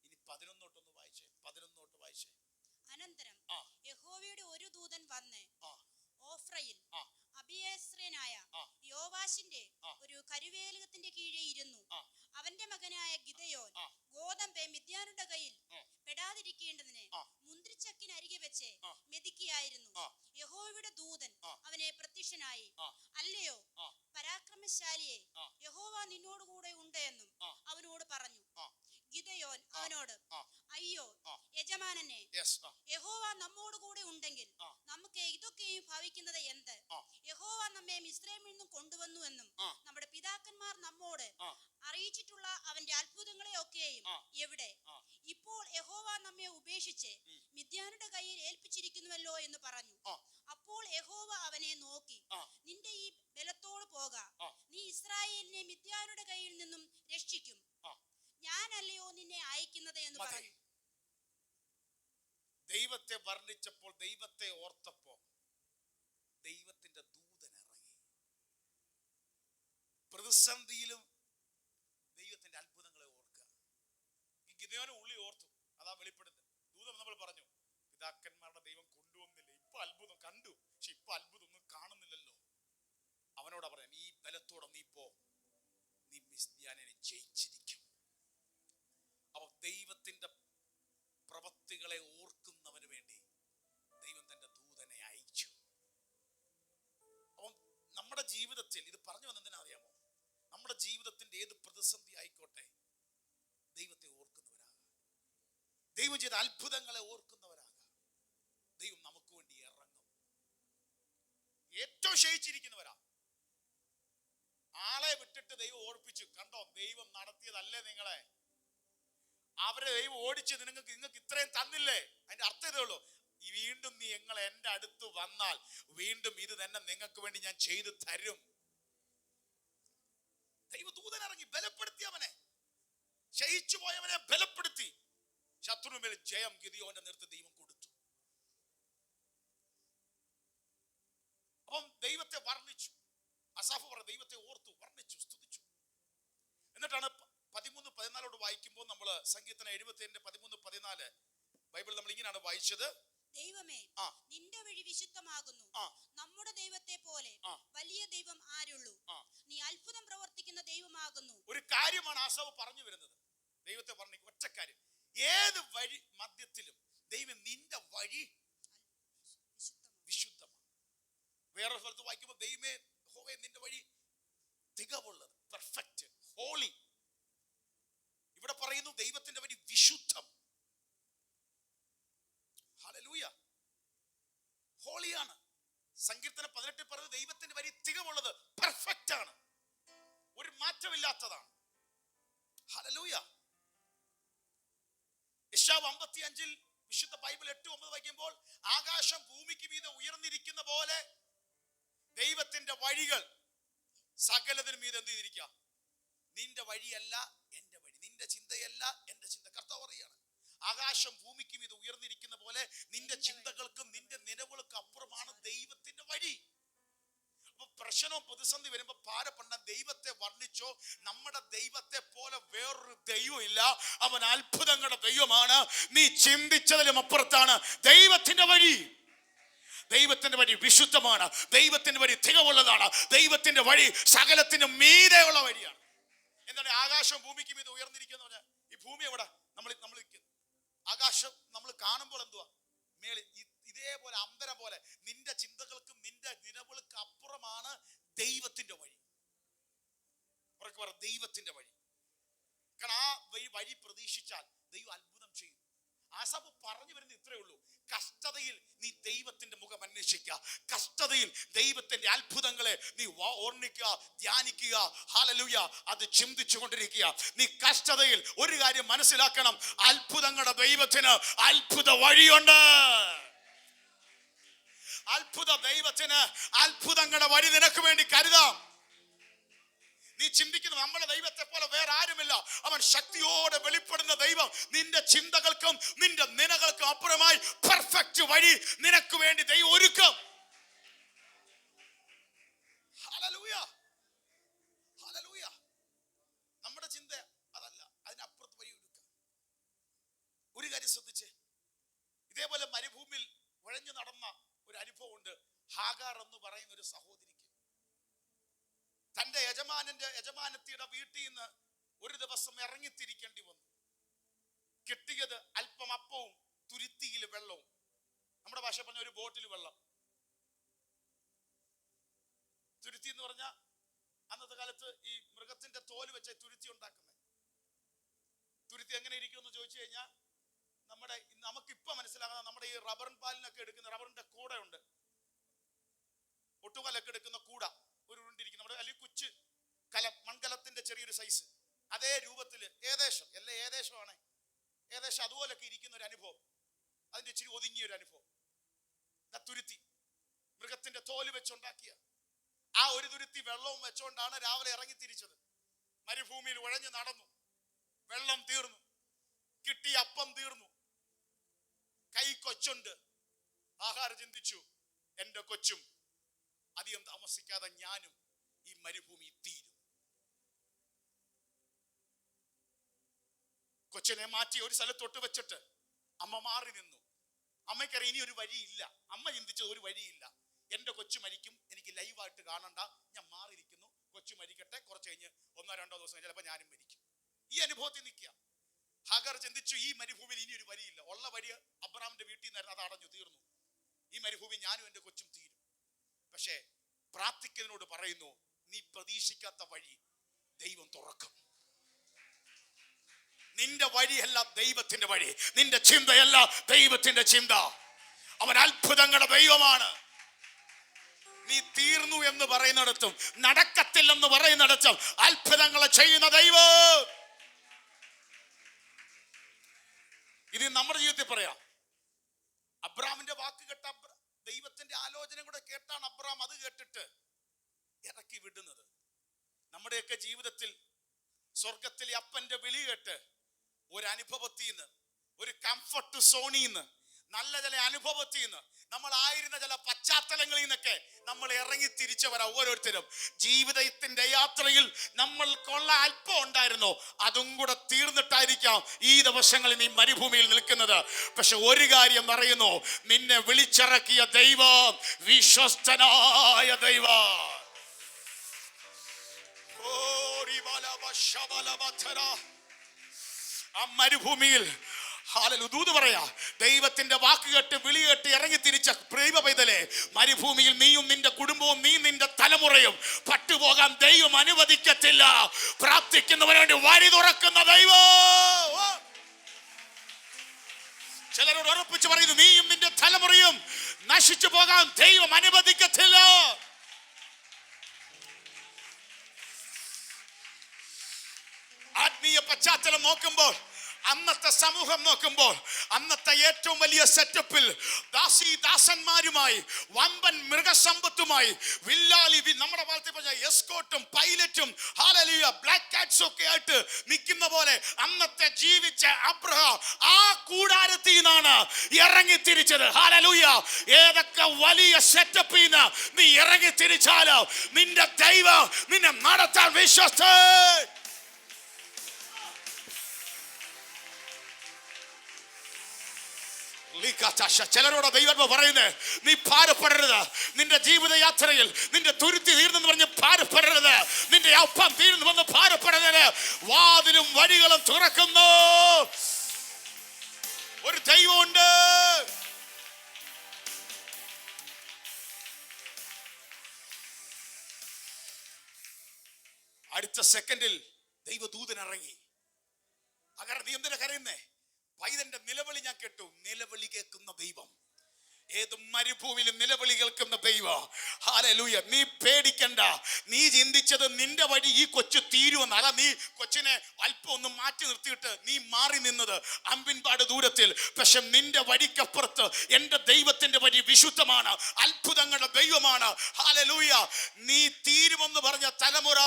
ഇനി 11 തൊട്ടൊന്ന് വായിച്ചേ. 11 തൊട്ട് വായിച്ചേ. അനന്തരം യഹോവയുടെ ഒരു ദൂതൻ വന്ന് ഓഫ്രയിൽ അബിയേസ്രനായ യോവാശിന്റെ ഒരു കരുവേലകത്തിന്റെ കീഴെ ഇരുന്നു. അവന്റെ മകനായ ഗിദെയോൻ ഗോതമ്പ് മിദ്യാനുടെ കയ്യിൽ പെടാതിരിക്കേണ്ടതിന് മുന്തിരിച്ചക്കിനരികെ വെച്ച് മെതിക്കുകയായിരുന്നു. യഹോവയുടെ ദൂതൻ അവനെ പ്രത്യക്ഷനായി, അല്ലയോ പരാക്രമശാലിയെ, യഹോവ നിന്നോടുകൂടെ ഉണ്ട് എന്നും അവനോട് പറഞ്ഞു. ഗിദെയോൻ അവനോട്, അയ്യോ യജമാനനെ, യഹോവ നമ്മോട് കൂടെ ഉണ്ടെങ്കിൽ നമുക്ക് ഇതൊക്കെയും ഭവിക്കുന്നത് എന്ത്? യഹോവ നമ്മെ മിസ്രയീമിൽ നിന്നും കൊണ്ടുവന്നു എന്നും നമ്മുടെ പിതാക്കന്മാർ നമ്മോട് അറിയിച്ചിട്ടുള്ള അവന്റെ അത്ഭുതങ്ങളെ ഒക്കെയും എവിടെ? ഇപ്പോൾ യഹോവ നമ്മെ ഉപേക്ഷിച്ച് മിദ്യാനുടെ കയ്യിൽ ഏൽപ്പിച്ചിരിക്കുന്നുവല്ലോ എന്ന് പറഞ്ഞു. അപ്പോൾ യഹോവ അവനെ നോക്കി, നിന്റെ ഈ ബലത്തോട് പോക, നീ ഇസ്രായേലിനെ മിദ്യാനുടെ കയ്യിൽ നിന്നും രക്ഷിക്കും. ഞാനല്ലയോ നിന്നെ അയക്കുന്നത് എന്ന് പറഞ്ഞു. ദൈവത്തെ വർണ്ണിച്ചപ്പോൾ, ദൈവത്തെ ഓർത്തപ്പോ ദൈവത്തിന്റെ ദൂതൻ ഇറങ്ങി. പ്രതിസന്ധിയിലും ദൈവത്തിന്റെ അത്ഭുതങ്ങളെ ഓർക്കുക. ഈ ഗിദെയോൻ ഉള്ളി ഓർത്തു. അതാ വെളിപ്പെടുന്നത്. ദൂതൻ നമ്മൾ പറഞ്ഞു, പിതാക്കന്മാരുടെ ദൈവം കൊണ്ടുവന്നില്ല, ഇപ്പൊ അത്ഭുതം കണ്ടു, പക്ഷെ ഇപ്പൊ അത്ഭുതം ഒന്നും കാണുന്നില്ലല്ലോ. അവനോടാ പറയാം, ഈ ബലത്തോടെ നീ പോ, നീ മിദ്യാനെ ജയിച്ചിരിക്കും. അപ്പൊ ദൈവത്തിന്റെ പ്രവൃത്തികളെ ഓർക്കുന്നവന് വേണ്ടി ദൈവം തന്റെ ദൂതനെ അയച്ചു. അപ്പം നമ്മുടെ ജീവിതത്തിൽ ഇത് പറഞ്ഞു വന്നതിനാ അറിയാമോ? നമ്മുടെ ജീവിതത്തിന്റെ ഏത് പ്രതിസന്ധി ആയിക്കോട്ടെ, ദൈവത്തെ ഓർക്കുന്നവരാകാം. ദൈവം ചെയ്ത അത്ഭുതങ്ങളെ ഓർക്കുന്നവരാകാം. ദൈവം നമുക്ക് വേണ്ടി ഇറങ്ങും. ഏറ്റവും ക്ഷയിച്ചിരിക്കുന്നവരാ. ആളെ വിട്ടിട്ട് ദൈവം ഓർപ്പിച്ചു. കണ്ടോ, ദൈവം നടത്തിയതല്ലേ നിങ്ങളെ? അവരെ ദൈവം ഓടിച്ച് നിങ്ങൾക്ക് ഇത്രയും തന്നില്ലേ? അതിന്റെ അർത്ഥം ഇതേ ഉള്ളൂ: വീണ്ടും നീ നിങ്ങൾ എന്റെ അടുത്ത് വന്നാൽ വീണ്ടും ഇത് തന്നെ നിങ്ങൾക്ക് വേണ്ടി ഞാൻ ചെയ്തു തരും. ദൈവദൂതൻ ഇറങ്ങി ബലപ്പെടുത്തി അവനെ. ക്ഷയിച്ചു പോയവനെ ബലപ്പെടുത്തി. ശത്രുവിൽ ജയം ഗിദെയോന്റെ നേതൃത്വത്തിൽ ദൈവം കൊടുത്തു. അപ്പം ദൈവത്തെ വർണ്ണിച്ചു. അസാഫ് പറഞ്ഞു, ദൈവത്തെ ഓർത്തു, വർണ്ണിച്ചു, സ്തുതിച്ചു. എന്നിട്ടാണ് 13-14 വായിക്കുമ്പോൾ നമ്മൾ സങ്കീർത്തനം 77-13-14 ബൈബിൾ നമ്മൾ ഇങ്ങനെയാണ് വായിച്ചത്: ദൈവമേ, നിന്റെ വഴി വിശുദ്ധമാകുന്നു. നമ്മുടെ ദൈവത്തെ പോലെ വലിയ ദൈവം ആരുള്ളൂ? നീ അത്ഭുതം പ്രവർത്തിക്കുന്ന ദൈവമാകുന്നു. ഒരു കാര്യമാണ് ആസാവ് പറഞ്ഞു വരുന്നത്. ദൈവത്തെ പറഞ്ഞു ഒറ്റ കാര്യം: ഏത് വഴി മധ്യത്തിലും ദൈവം നിന്റെ വഴി വിശുദ്ധമാണ്. വേറെ സ്ഥലത്ത് വായിക്കുമ്പോൾ ദൈവമേ, യഹോവേ, നിന്റെ വഴി തികവുള്ളത്, പെർഫെക്റ്റ്, ഹോളി. ഇവിടെ പറയുന്നു ദൈവത്തിന്റെ വഴി വിശുദ്ധം. ഹല്ലേലൂയ, ഹോളിയാണ്. സങ്കീർത്തനം 18 പറയുന്നത് ദൈവത്തിന്റെ വഴി തികവുള്ളത്, പെർഫെക്റ്റ് ആണ്, ഒരു മാറ്റമില്ലാത്തതാണ്. ഹല്ലേലൂയ. യെശയ്യാവ് 55 വിശുദ്ധ ബൈബിൾ 8-9 വായിക്കുമ്പോൾ, ആകാശം ഭൂമിക്ക് മീതെ ഉയർന്നിരിക്കുന്ന പോലെ ദൈവത്തിന്റെ വഴികൾ സകലതിനും മീതെ എന്ത് ചെയ്തിരിക്കുക? നിന്റെ വഴിയല്ല എന്റെ വഴി, നിന്റെ ചിന്തയല്ല എന്റെ ചിന്ത. കർത്താവ് പറയാണ്, ആകാശം ഭൂമിക്ക് മീതെ ഉയർന്നിരിക്കുന്ന പോലെ നിന്റെ ചിന്തകൾക്കും നിന്റെ നിലവുകൾക്കും അപ്പുറമാണ് ദൈവത്തിന്റെ വഴി. അപ്പൊ പ്രശ്നവും പ്രതിസന്ധി വരുമ്പോ ഭാരപ്പെട, ദൈവത്തെ വർണ്ണിച്ചോ. നമ്മുടെ ദൈവത്തെ പോലെ വേറൊരു ദൈവം ഇല്ല. അവൻ അത്ഭുതങ്ങളുടെ ദൈവമാണ്. നീ ചിന്തിച്ചതിലും അപ്പുറത്താണ് ദൈവത്തിന്റെ വഴി. ദൈവത്തിന്റെ വഴി വിശുദ്ധമാണ്. ദൈവത്തിന്റെ വഴി തികവുള്ളതാണ്. ദൈവത്തിന്റെ വഴി സകലത്തിന്റെ മീതെയുള്ള വഴിയാണ്. എന്താണ് ആകാശം ഭൂമിക്ക് മീതെ ഉയർന്നിരിക്കുന്ന പറഞ്ഞാൽ? ഈ ഭൂമി എവിടെ? നമ്മൾ ആകാശം നമ്മൾ കാണുമ്പോൾ എന്തുവാ? മേളിൽ ഇതേപോലെ അന്തരം പോലെ നിന്റെ ചിന്തകൾക്കും നിന്റെ നിലവുകൾക്കും അപ്പുറമാണ് ദൈവത്തിന്റെ വഴി. ഉറക്കെ പറ, ദൈവത്തിന്റെ വഴി. കാരണം ആ വഴി പ്രതീക്ഷിച്ചാൽ ദൈവം അത്ഭുതം ചെയ്യും. ആസാഫ് പറഞ്ഞു വരുന്നത് ഇത്രേ ഉള്ളൂ. കഷ്ടതയിൽ നീ ദൈവത്തിന്റെ മുഖം അന്വേഷിക്കുക, കഷ്ടതയിൽ ദൈവത്തിന്റെ അത്ഭുതങ്ങളെ നീ ഓർമ്മിക്കുക, ധ്യാനിക്കുക. ഹല്ലേലൂയ. അത് ചിന്തിച്ചു കൊണ്ടിരിക്കുക. നീ കഷ്ടതയിൽ ഒരു കാര്യം മനസ്സിലാക്കണം, അത്ഭുതങ്ങളുടെ ദൈവത്തിന് അത്ഭുത വഴിയുണ്ട്. അത്ഭുത ദൈവത്തിന് അത്ഭുതങ്ങളുടെ വഴി നിനക്ക് വേണ്ടി കരുതാം. നീ ചിന്തിക്കുന്നു നമ്മുടെ ദൈവത്തെ പോലെ വേറെ ആരുമില്ല, അവൻ ശക്തിയോടെ വെളിപ്പെടുന്ന ദൈവം. നിന്റെ ചിന്തകൾക്കും നിന്റെ നിലകൾക്കും അപ്പുറമായി പെർഫെക്റ്റ് വഴി നിനക്ക് വേണ്ടി ദൈവം ഒരുക്കും. Hallelujah, hallelujah. നമ്മുടെ ചിന്ത അതല്ല, അതിനപ്പുറത്ത് വഴി ഒരുക്കുക. ഒരു കാര്യം ശ്രദ്ധിച്ച്, ഇതേപോലെ മരുഭൂമിയിൽ ഉഴഞ്ഞു നടന്ന ഒരു അനുഭവം ഉണ്ട്. ഹാഗാർ എന്ന് പറയുന്ന ഒരു സഹോദരിക്ക് തന്റെ യജമാനത്തിയുടെ വീട്ടിൽ നിന്ന് ഒരു ദിവസം ഇറങ്ങിത്തിരിക്കേണ്ടി വന്നു. കിട്ടിയത് അല്പം അപ്പവും തുരുത്തിയിൽ വെള്ളവും. നമ്മുടെ ഭാഷ പറഞ്ഞ ഒരു ബോട്ടിൽ വെള്ളം. തുരുത്തി എന്ന് പറഞ്ഞാൽ അന്നത്തെ കാലത്ത് ഈ മൃഗത്തിന്റെ തോല് വെച്ച് തുരുത്തി ഉണ്ടാക്കുന്നത്. തുരുത്തി എങ്ങനെ ഇരിക്കുമെന്ന് ചോദിച്ചു കഴിഞ്ഞാൽ നമുക്കിപ്പോ മനസ്സിലാകുന്ന നമ്മുടെ ഈ റബ്ബർ പാലിനൊക്കെ എടുക്കുന്ന റബ്ബറിന്റെ കൂട ഉണ്ട്, ഒട്ടുപാലൊക്കെ എടുക്കുന്ന കൂട, ഒരു ഉരുണ്ടിരിക്കുന്ന നമ്മുടെ അല്ലെങ്കിൽ കുച്ച് കലം, മൺകലത്തിന്റെ ചെറിയൊരു സൈസ്, അതേ രൂപത്തില് ഏകദേശമാണ് ഏകദേശം അതുപോലൊക്കെ ഇരിക്കുന്ന ഒരു അനുഭവം. അതിന്റെ ഇച്ചിരി ഒതുങ്ങിയ ഒരു അനുഭവം. തുരുത്തി മൃഗത്തിന്റെ തോല് വെച്ചുണ്ടാക്കിയ ആ ഒരു തുരുത്തി വെള്ളവും വെച്ചുകൊണ്ടാണ് രാവിലെ ഇറങ്ങി തിരിച്ചത്. മരുഭൂമിയിൽ ഉഴഞ്ഞു നടന്നു, വെള്ളം തീർന്നു, കിട്ടിയ അപ്പം തീർന്നു, കൈ കൊച്ചുണ്ട്. ആഹാരം ചിന്തിച്ചു, എന്റെ കൊച്ചും അധികം താമസിക്കാതെ ഞാനും ഈ മരുഭൂമി തീരും. കൊച്ചിനെ മാറ്റി ഒരു സ്ഥലത്തൊട്ട് വെച്ചിട്ട് അമ്മ മാറി നിന്നു. അമ്മയ്ക്കറിയാം ഇനി ഒരു വഴിയില്ല. അമ്മ ചിന്തിച്ചത് ഒരു വഴിയില്ല, എന്റെ കൊച്ചു മരിക്കും, എനിക്ക് ലൈവായിട്ട് കാണണ്ട, ഞാൻ മാറിയിരിക്കുന്നു, കൊച്ചു മരിക്കട്ടെ, കുറച്ച് കഴിഞ്ഞ് 1-2 ദിവസം ചിലപ്പോൾ ഞാനും മരിക്കും. ഈ അനുഭവത്തിൽ നിൽക്കുക. ഹാഗർ ചിന്തിച്ചു, ഈ മരുഭൂമിയിൽ ഇനി ഒരു വഴിയില്ല. ഉള്ള വഴി അബ്രഹാമിന്റെ വീട്ടിൽ നിന്നായിരുന്നു, അത് അടഞ്ഞു തീർന്നു. ഈ മരുഭൂമി ഞാനും എന്റെ കൊച്ചും തീരും. പക്ഷേ പ്രാർത്ഥിക്കുന്നതിനോട് പറയുന്നു, നീ പ്രതീക്ഷിക്കാത്ത വഴി ദൈവം തുറക്കും. നിന്റെ വഴിയല്ല ദൈവത്തിന്റെ വഴി, നിന്റെ ചിന്തയല്ല ദൈവത്തിന്റെ ചിന്ത. അവൻ അത്ഭുതങ്ങളുടെ ദൈവമാണ്. നീ തീർന്നു എന്ന് പറയുന്നിടത്തും നടക്കത്തില്ലെന്ന് പറയുന്നിടത്തും അത്ഭുതങ്ങളെ ചെയ്യുന്ന ദൈവം. ഇത് നമ്മുടെ ജീവിതത്തിൽ പറയാം. അബ്രാമിന്റെ വാക്ക് കേട്ട ദൈവത്തിന്റെ ആലോചന കൂടെ കേട്ടാണ് അബ്രാം അത് കേട്ടിട്ട് ഇറക്കി വിടുന്നത്. നമ്മുടെയൊക്കെ ജീവിതത്തിൽ സ്വർഗത്തിലെ അപ്പന്റെ വിളി കേട്ട് ഒരു അനുഭവത്തിൽ നിന്ന്, ഒരു കംഫർട്ട് സോണിൽ നിന്ന്, നല്ല ചില അനുഭവത്തിൽ നിന്ന്, നമ്മളായിരുന്ന ചില പശ്ചാത്തലങ്ങളിൽ നിന്നൊക്കെ നമ്മൾ ഇറങ്ങി തിരിച്ചവരാ ഓരോരുത്തരും. ജീവിതത്തിന്റെ യാത്രയിൽ നമ്മൾക്കുള്ള അല്പം ഉണ്ടായിരുന്നോ, അതും കൂടെ തീർന്നിട്ടായിരിക്കാം ഈ ദിവസങ്ങളിൽ നീ മരുഭൂമിയിൽ നിൽക്കുന്നത്. പക്ഷെ ഒരു കാര്യം പറയുന്നു, നിന്നെ വിളിച്ചിറക്കിയ ദൈവം വിശ്വസ്തനായ ദൈവം. ആ മരുഭൂമിയിൽ ദൂത് പറയാ, ദൈവത്തിന്റെ വാക്ക് കേട്ട് വിളി കേട്ട് ഇറങ്ങി തിരിച്ച ദൈവ പൈതലേ, മരുഭൂമിയിൽ നീയും നിന്റെ കുടുംബവും നീ നിന്റെ തലമുറയും പട്ടുപോകാൻ ദൈവം അനുവദിക്കത്തില്ല. പ്രാർത്ഥിക്കുന്നവന് വേണ്ടി വഴി തുറക്കുന്ന ദൈവം. ചിലരോട് ഉറപ്പിച്ച് പറയുന്നു, നീയും നിന്റെ തലമുറയും നശിച്ചു പോകാൻ ദൈവം അനുവദിക്കത്തില്ല. ആത്മീയ പശ്ചാത്തലം നോക്കുമ്പോൾ, അന്നത്തെ സമൂഹം നോക്കുമ്പോൾ, അന്നത്തെ ഏറ്റവും വലിയ സെറ്റപ്പിൽ ദാസന്മാരുമായി വമ്പൻ മൃഗസമ്പത്തുമായി വില്ലാളി, നമ്മുടെ ഭാഗത്തെ പറഞ്ഞ എസ്കോട്ടും പൈലറ്റും ഹല്ലേലൂയ ബ്ലാക്ക് കാറ്റ്സും ഒക്കെ ആയിട്ട് നിൽക്കുന്ന പോലെ അന്നത്തെ ജീവിച്ച അബ്രഹാം ആ കൂടാരത്തിൽ നിന്നാണ് ഇറങ്ങി തിരിച്ചത്. ഹല്ലേലൂയ. ഏതൊക്കെ വലിയ സെറ്റപ്പിൽ നിന്ന് നീ ഇറങ്ങി തിരിച്ചാലോ, നിന്റെ ദൈവം നിന്നെ നടത്താൻ വിശ്വസ്തൻ. ചിലരോട് ദൈവം പറയുന്നത്, നീ ഭാരപ്പെടരുത്. നിന്റെ ജീവിതയാത്രയിൽ നിന്റെ തുരുത്തി തീർന്നെന്ന് പറഞ്ഞ് ഭാരപ്പെടരുത്. നിന്റെ അപ്പം തീർന്നു വന്ന് ഭാരപ്പെടരുത്. വാതിലും വഴികളും തുറക്കുന്നു ഒരു ദൈവമുണ്ട്. അടുത്ത സെക്കൻഡിൽ ദൈവദൂതൻ ഇറങ്ങി. നീ എന്തിനാ കരയുന്നേ? പൈതന്റെ നിലവിളി ഞാൻ കേട്ടു. നിലവിളി കേൾക്കുന്ന ദൈവം, ഏത് മരുഭൂമിയിലും നിലവിളി കേൾക്കുന്ന ദൈവം. ഹല്ലേലൂയ. നീ പേടിക്കണ്ട. നീ ചിന്തിച്ചത് നിന്റെ വഴി ഈ കൊച്ചു തീരുമെന്ന്. അല്ല, നീ കൊച്ചിനെ അല്പം ഒന്ന് മാറ്റി നിർത്തിയിട്ട് നീ മാറി നിന്നത് അമ്പിൻപാട് ദൂരത്തിൽ. പക്ഷെ നിന്റെ വഴിക്കപ്പുറത്ത് എന്റെ ദൈവത്തിന്റെ വഴി വിശുദ്ധമാണ്, അത്ഭുതങ്ങളുടെ ദൈവമാണ്. ഹല്ലേലൂയ. നീ തീരുമെന്ന് പറഞ്ഞ തലമുറ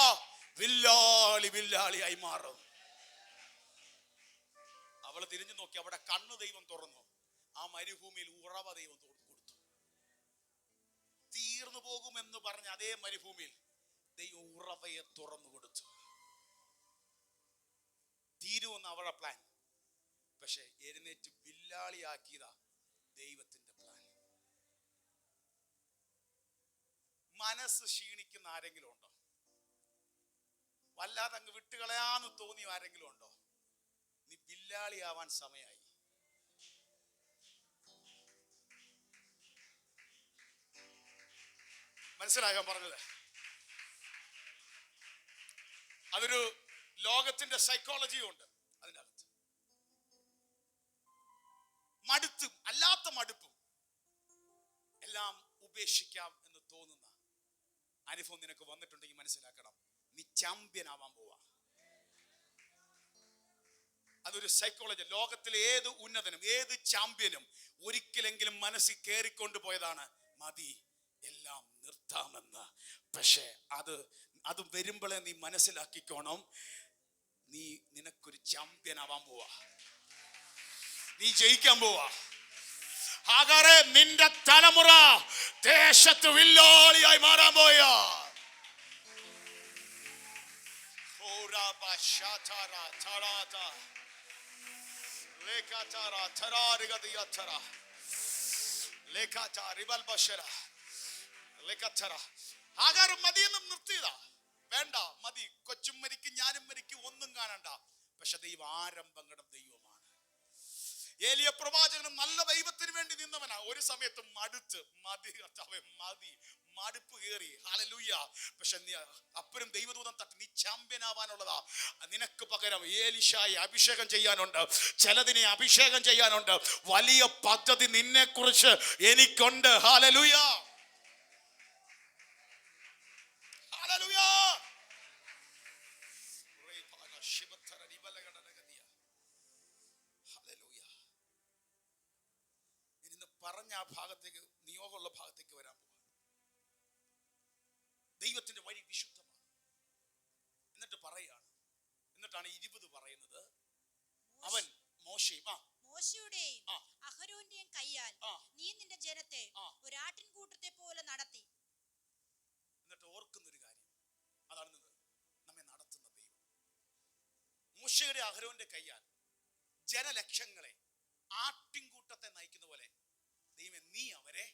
വില്ലാളിയായി മാറും. അവള് തിരിഞ്ഞു നോക്കി, അവിടെ കണ്ണു ദൈവം തുറന്നു. ആ മരുഭൂമിയിൽ ഉറവ ദൈവം കൊടുത്തു. തീർന്നു പോകുമെന്ന് പറഞ്ഞ അതേ മരുഭൂമിയിൽ ദൈവം ഉറവയെ തുറന്നു കൊടുത്തു. തീരുമെന്ന് അവളുടെ പ്ലാൻ, പക്ഷെ എഴുന്നേറ്റ് വില്ലാളിയാക്കിയതാ ദൈവത്തിന്റെ പ്ലാൻ. മനസ്സ് ക്ഷീണിക്കുന്ന ആരെങ്കിലും ഉണ്ടോ? വല്ലാതെ അങ്ങ് വിട്ടുകളയാന്ന് തോന്നിയ ആരെങ്കിലും ഉണ്ടോ? നീ വില്ലാളിയാവാൻ സമയമായി. മനസ്സിലാകാൻ പറഞ്ഞത്? അതൊരു ലോകത്തിന്റെ സൈക്കോളജിയും ഉണ്ട് അതിൻ്റെ അകത്ത്. മടുത്തും അല്ലാത്ത മടുപ്പും എല്ലാം ഉപേക്ഷിക്കാം എന്ന് തോന്നുന്ന അനുഭവം നിനക്ക് വന്നിട്ടുണ്ടെങ്കിൽ മനസ്സിലാക്കണം, നീ ചാമ്പ്യൻ ആവാൻ പോവാ. അതൊരു സൈക്കോളജി. ലോകത്തിലെ ഏത് ഉന്നതനും ഏത് ചാമ്പ്യനും ഒരിക്കലെങ്കിലും മനസ്സിൽ കയറിക്കൊണ്ടു പോയതാണ്, മതി, എല്ലാം നിർത്താമെന്ന്. പക്ഷെ അത് വരുമ്പോഴേ നീ മനസ്സിലാക്കിക്കോണം, നിനക്കൊരു ചാമ്പ്യൻ ആവാൻ പോവാ, നീ ജയിക്കാൻ പോവാ. ഹാഗാറേ, നിന്റെ തലമുറ ദേശത്ത് വില്ലാളിയായി മാറാൻ പോയാ. ഹാഗാർ മതിയെന്നും നിർത്തിയതാ. വേണ്ട, മതി, കൊച്ചും മരിക്കും ഞാനും മരിക്കും, ഒന്നും കാണണ്ട. പക്ഷെ ദൈവം ആരംഭങ്ങളുടെ ദൈവമാണ്. ഏലിയ പ്രവാചകനും നല്ല ദൈവത്തിന് വേണ്ടി നിന്നവനാ. ഒരു സമയത്ത് മടുത്ത്, മതി കർത്താവേ, മതി, മടുപ്പ് കയറി. ഹല്ലേലൂയ. പക്ഷെ അപ്പനും ദൈവദൂതൻ തട്ടി, നീ ചാമ്പ്യൻ ആവാനുള്ളതാ. നിനക്ക് പകരം ഏലിശായെ അഭിഷേകം ചെയ്യാനുണ്ട്, ചിലതിനെ അഭിഷേകം ചെയ്യാനുണ്ട്. വലിയ പദ്ധതി നിന്നെ കുറിച്ച് എനിക്കുണ്ട്. Hallelujah, hallelujah. പറഞ്ഞ ആ ഭാഗത്തേക്ക്, നിയോഗമുള്ള ഭാഗത്തേക്ക് വരാൻ പോവാ. ദൈവത്തിന്റെ വഴി വിശുദ്ധമാണ്. എന്നിട്ടാണ് 20 പറയുന്നത്, അവൻ മോശയുടെയും അഹരോന്റെയും കയ്യാൽ നീ നിന്റെ ജനത്തെ ഒരു ആട്ടിൻകൂട്ടത്തെ പോലെ നടത്തി. എന്നിട്ട് ഓർക്കുന്നൊരു കാര്യം, അതാണ് നമ്മെ നടത്തുന്ന ദൈവം. മോശയുടെ അഹരോന്റെ കയ്യാൽ ജനലക്ഷങ്ങളെ ആട്ടിൻകൂട്ടത്തെ നയിക്കുന്ന പോലെ ദൈവം, നീ അവരെ,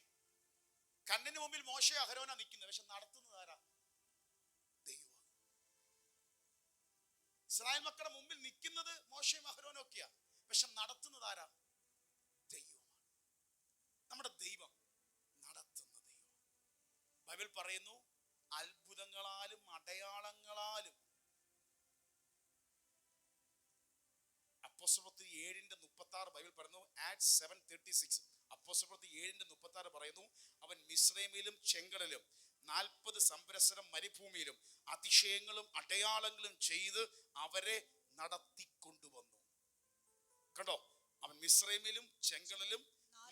കണ്ണിന് മുമ്പിൽ മോശ അഹരോനാ നിൽക്കുന്നത്, പക്ഷെ നടത്തുന്നത് ആരാ? ദൈവം. ഇസ്രായേൽ മക്കളുടെ മുമ്പിൽ നിൽക്കുന്നത് മോശയും അഹരോനും ഒക്കെയാ, പക്ഷെ നടത്തുന്നത് ആരാ? ദൈവമാണ്. നമ്മുടെ ദൈവം നടത്തുന്ന ദൈവം. ബൈബിൾ പറയുന്നു, അത്ഭുതങ്ങളാലും അടയാളങ്ങളാലും. അപ്പോസ്തലപ്രവൃത്തി 7:36 ബൈബിൾ പറയുന്നു, ആക്ട്സ് 7:36. അപ്പോസ്തലപ്രവൃത്തി 7:36 പറയുന്നു, അവൻ മിസ്രയീമിലും ചെങ്കടലിലും 40 സംവത്സരം മരുഭൂമിയിലും അതിശയങ്ങളും അടയാളങ്ങളും ചെയ്ത് അവരെ നടത്തിക്കൊണ്ടുവന്നു. കണ്ടോ? അവൻ മിസ്രയീമിലും ചെങ്കടലിലും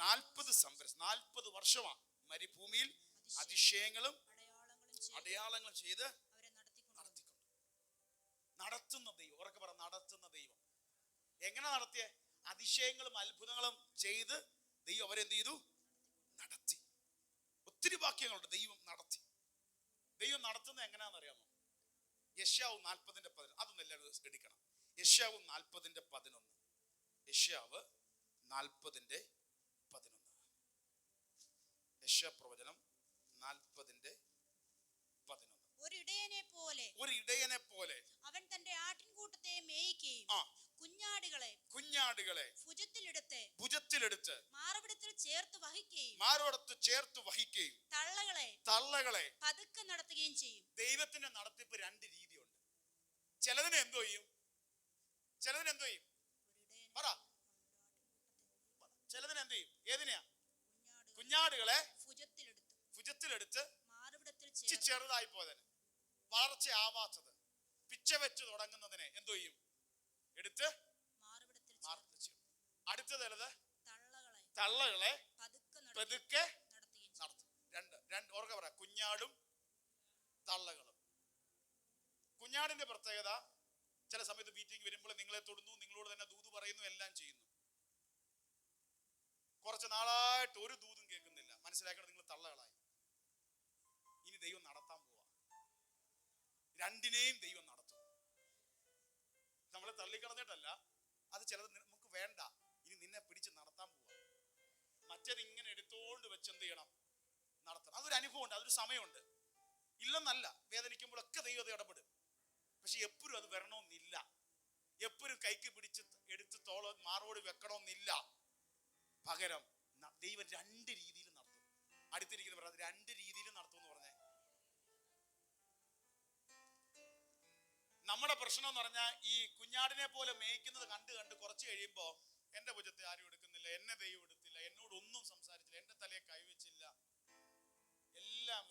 40 വർഷമാണ് മരുഭൂമിയിൽ അതിശയങ്ങളും അടയാളങ്ങളും ചെയ്ത് നടത്തുന്ന ദൈവം. ഉറക്കെ പറ, നടത്തുന്ന ദൈവം. എങ്ങനെ നടത്തിയേ? അതിശയങ്ങളും അത്ഭുതങ്ങളും ചെയ്ത് ദൈവം അവരെന്ത് ചെയ്തു? നടത്തി. ഒത്തിരി വാക്യങ്ങളുണ്ട്, ദൈവം നടത്തി. ദൈവം നടത്തുന്നത് എങ്ങനെയാണെന്ന് അറിയാമോ? യെശയ്യാവ് 40:11. അതൊന്നും എല്ലാവരും എടുക്കണം. യെശയ്യാവ് 40:11. യെശയ്യാവ് 40:11. യെശയ്യാ പ്രവചനം 40:11. ഒരു ഇടയനെ പോലെ അവൻ തന്റെ ആട്ടിൻകൂട്ടത്തെ മേയിക്കുകയും കുഞ്ഞാടുകളെ ഭുജത്തിലെടുത്ത് മാറവിടത്തിൽ ചേർത്ത് വഹിക്കുകയും തള്ളകളെ പതുക്കെ നടത്തുകയും ചെയ്യും. ദൈവത്തിന്റെ നടത്തിപ്പ് 2 രീതിയുണ്ട്. ചിലതിനെ എന്തോ ചെയ്യും? പറ. ചിലതിനെ എന്ത് ചെയ്യും? ഏതിനെയാ? കുഞ്ഞാടുകളെ ഭുജത്തിലെടുത്ത് ചെറുതായി പോയതിന്, വളർച്ച ആവാത്തത്, പിച്ച വെച്ച് തുടങ്ങുന്നതിനെ എന്തോ ചെയ്യും? എടുത്ത് മാർവിടത്തിൽ. അടുത്തത് തള്ളകളെ പതുക്കെ നടത്തും. രണ്ട് ഓർക്ക പറ, കുഞ്ഞാടും തള്ളകളും. കുഞ്ഞാടിന്റെ പ്രത്യേകത, ചില സമയത്ത് മീറ്റിംഗ് വരുമ്പോൾ നിങ്ങളെ തൊടുന്നു, നിങ്ങളോട് തന്നെ ദൂത് പറയുന്നു, എല്ലാം ചെയ്യുന്നു. കുറച്ച് നാളായിട്ട് ഒരു ദൂതും കേൾക്കുന്നില്ല. മനസ്സിലാക്കണം, നിങ്ങൾ തള്ളകളായി. ഇനി ദൈവം നടത്താൻ പോവാ. രണ്ടിനെയും ദൈവം നടത്തും. നമ്മളെ തള്ളിക്കളഞ്ഞിട്ടല്ല, അത് ചിലത് നമുക്ക് വേണ്ട. ഇനി നിന്നെ പിടിച്ച് നടത്താൻ പോവാ. മറ്റേത് ഇങ്ങനെ എടുത്തോണ്ട് വെച്ച് എന്ത് ചെയ്യണം? നടത്തണം. അതൊരു അനുഭവമുണ്ട്, അതൊരു സമയമുണ്ട്. ഇല്ലെന്നല്ല, വേദനിക്കുമ്പോഴൊക്കെ ദൈവം ഇടപെടും. പക്ഷെ എപ്പോഴും അത് വരണമെന്നില്ല. എപ്പോഴും കൈക്ക് പിടിച്ച് എടുത്ത് മാറോട് വെക്കണമെന്നില്ല. പകരം ദൈവം രണ്ട് രീതിയിൽ നടത്തും. അടുത്തിരിക്കുന്ന പറഞ്ഞത് രണ്ട് രീതിയിൽ നടത്തും എന്ന് പറഞ്ഞേ. നമ്മുടെ പ്രശ്നം എന്ന് പറഞ്ഞാൽ, ഈ കുഞ്ഞാടിനെ പോലെ മേയ്ക്കുന്നത് കണ്ട് കുറച്ച് കഴിയുമ്പോ എന്റെ ഭുജത്തെ ആരും എടുക്കുന്നില്ല, എന്നെ ദൈവം എടുത്തില്ല, എന്നോട് ഒന്നും സംസാരിച്ചില്ല, എന്റെ തലയെ കൈവച്ചില്ല, എല്ലാം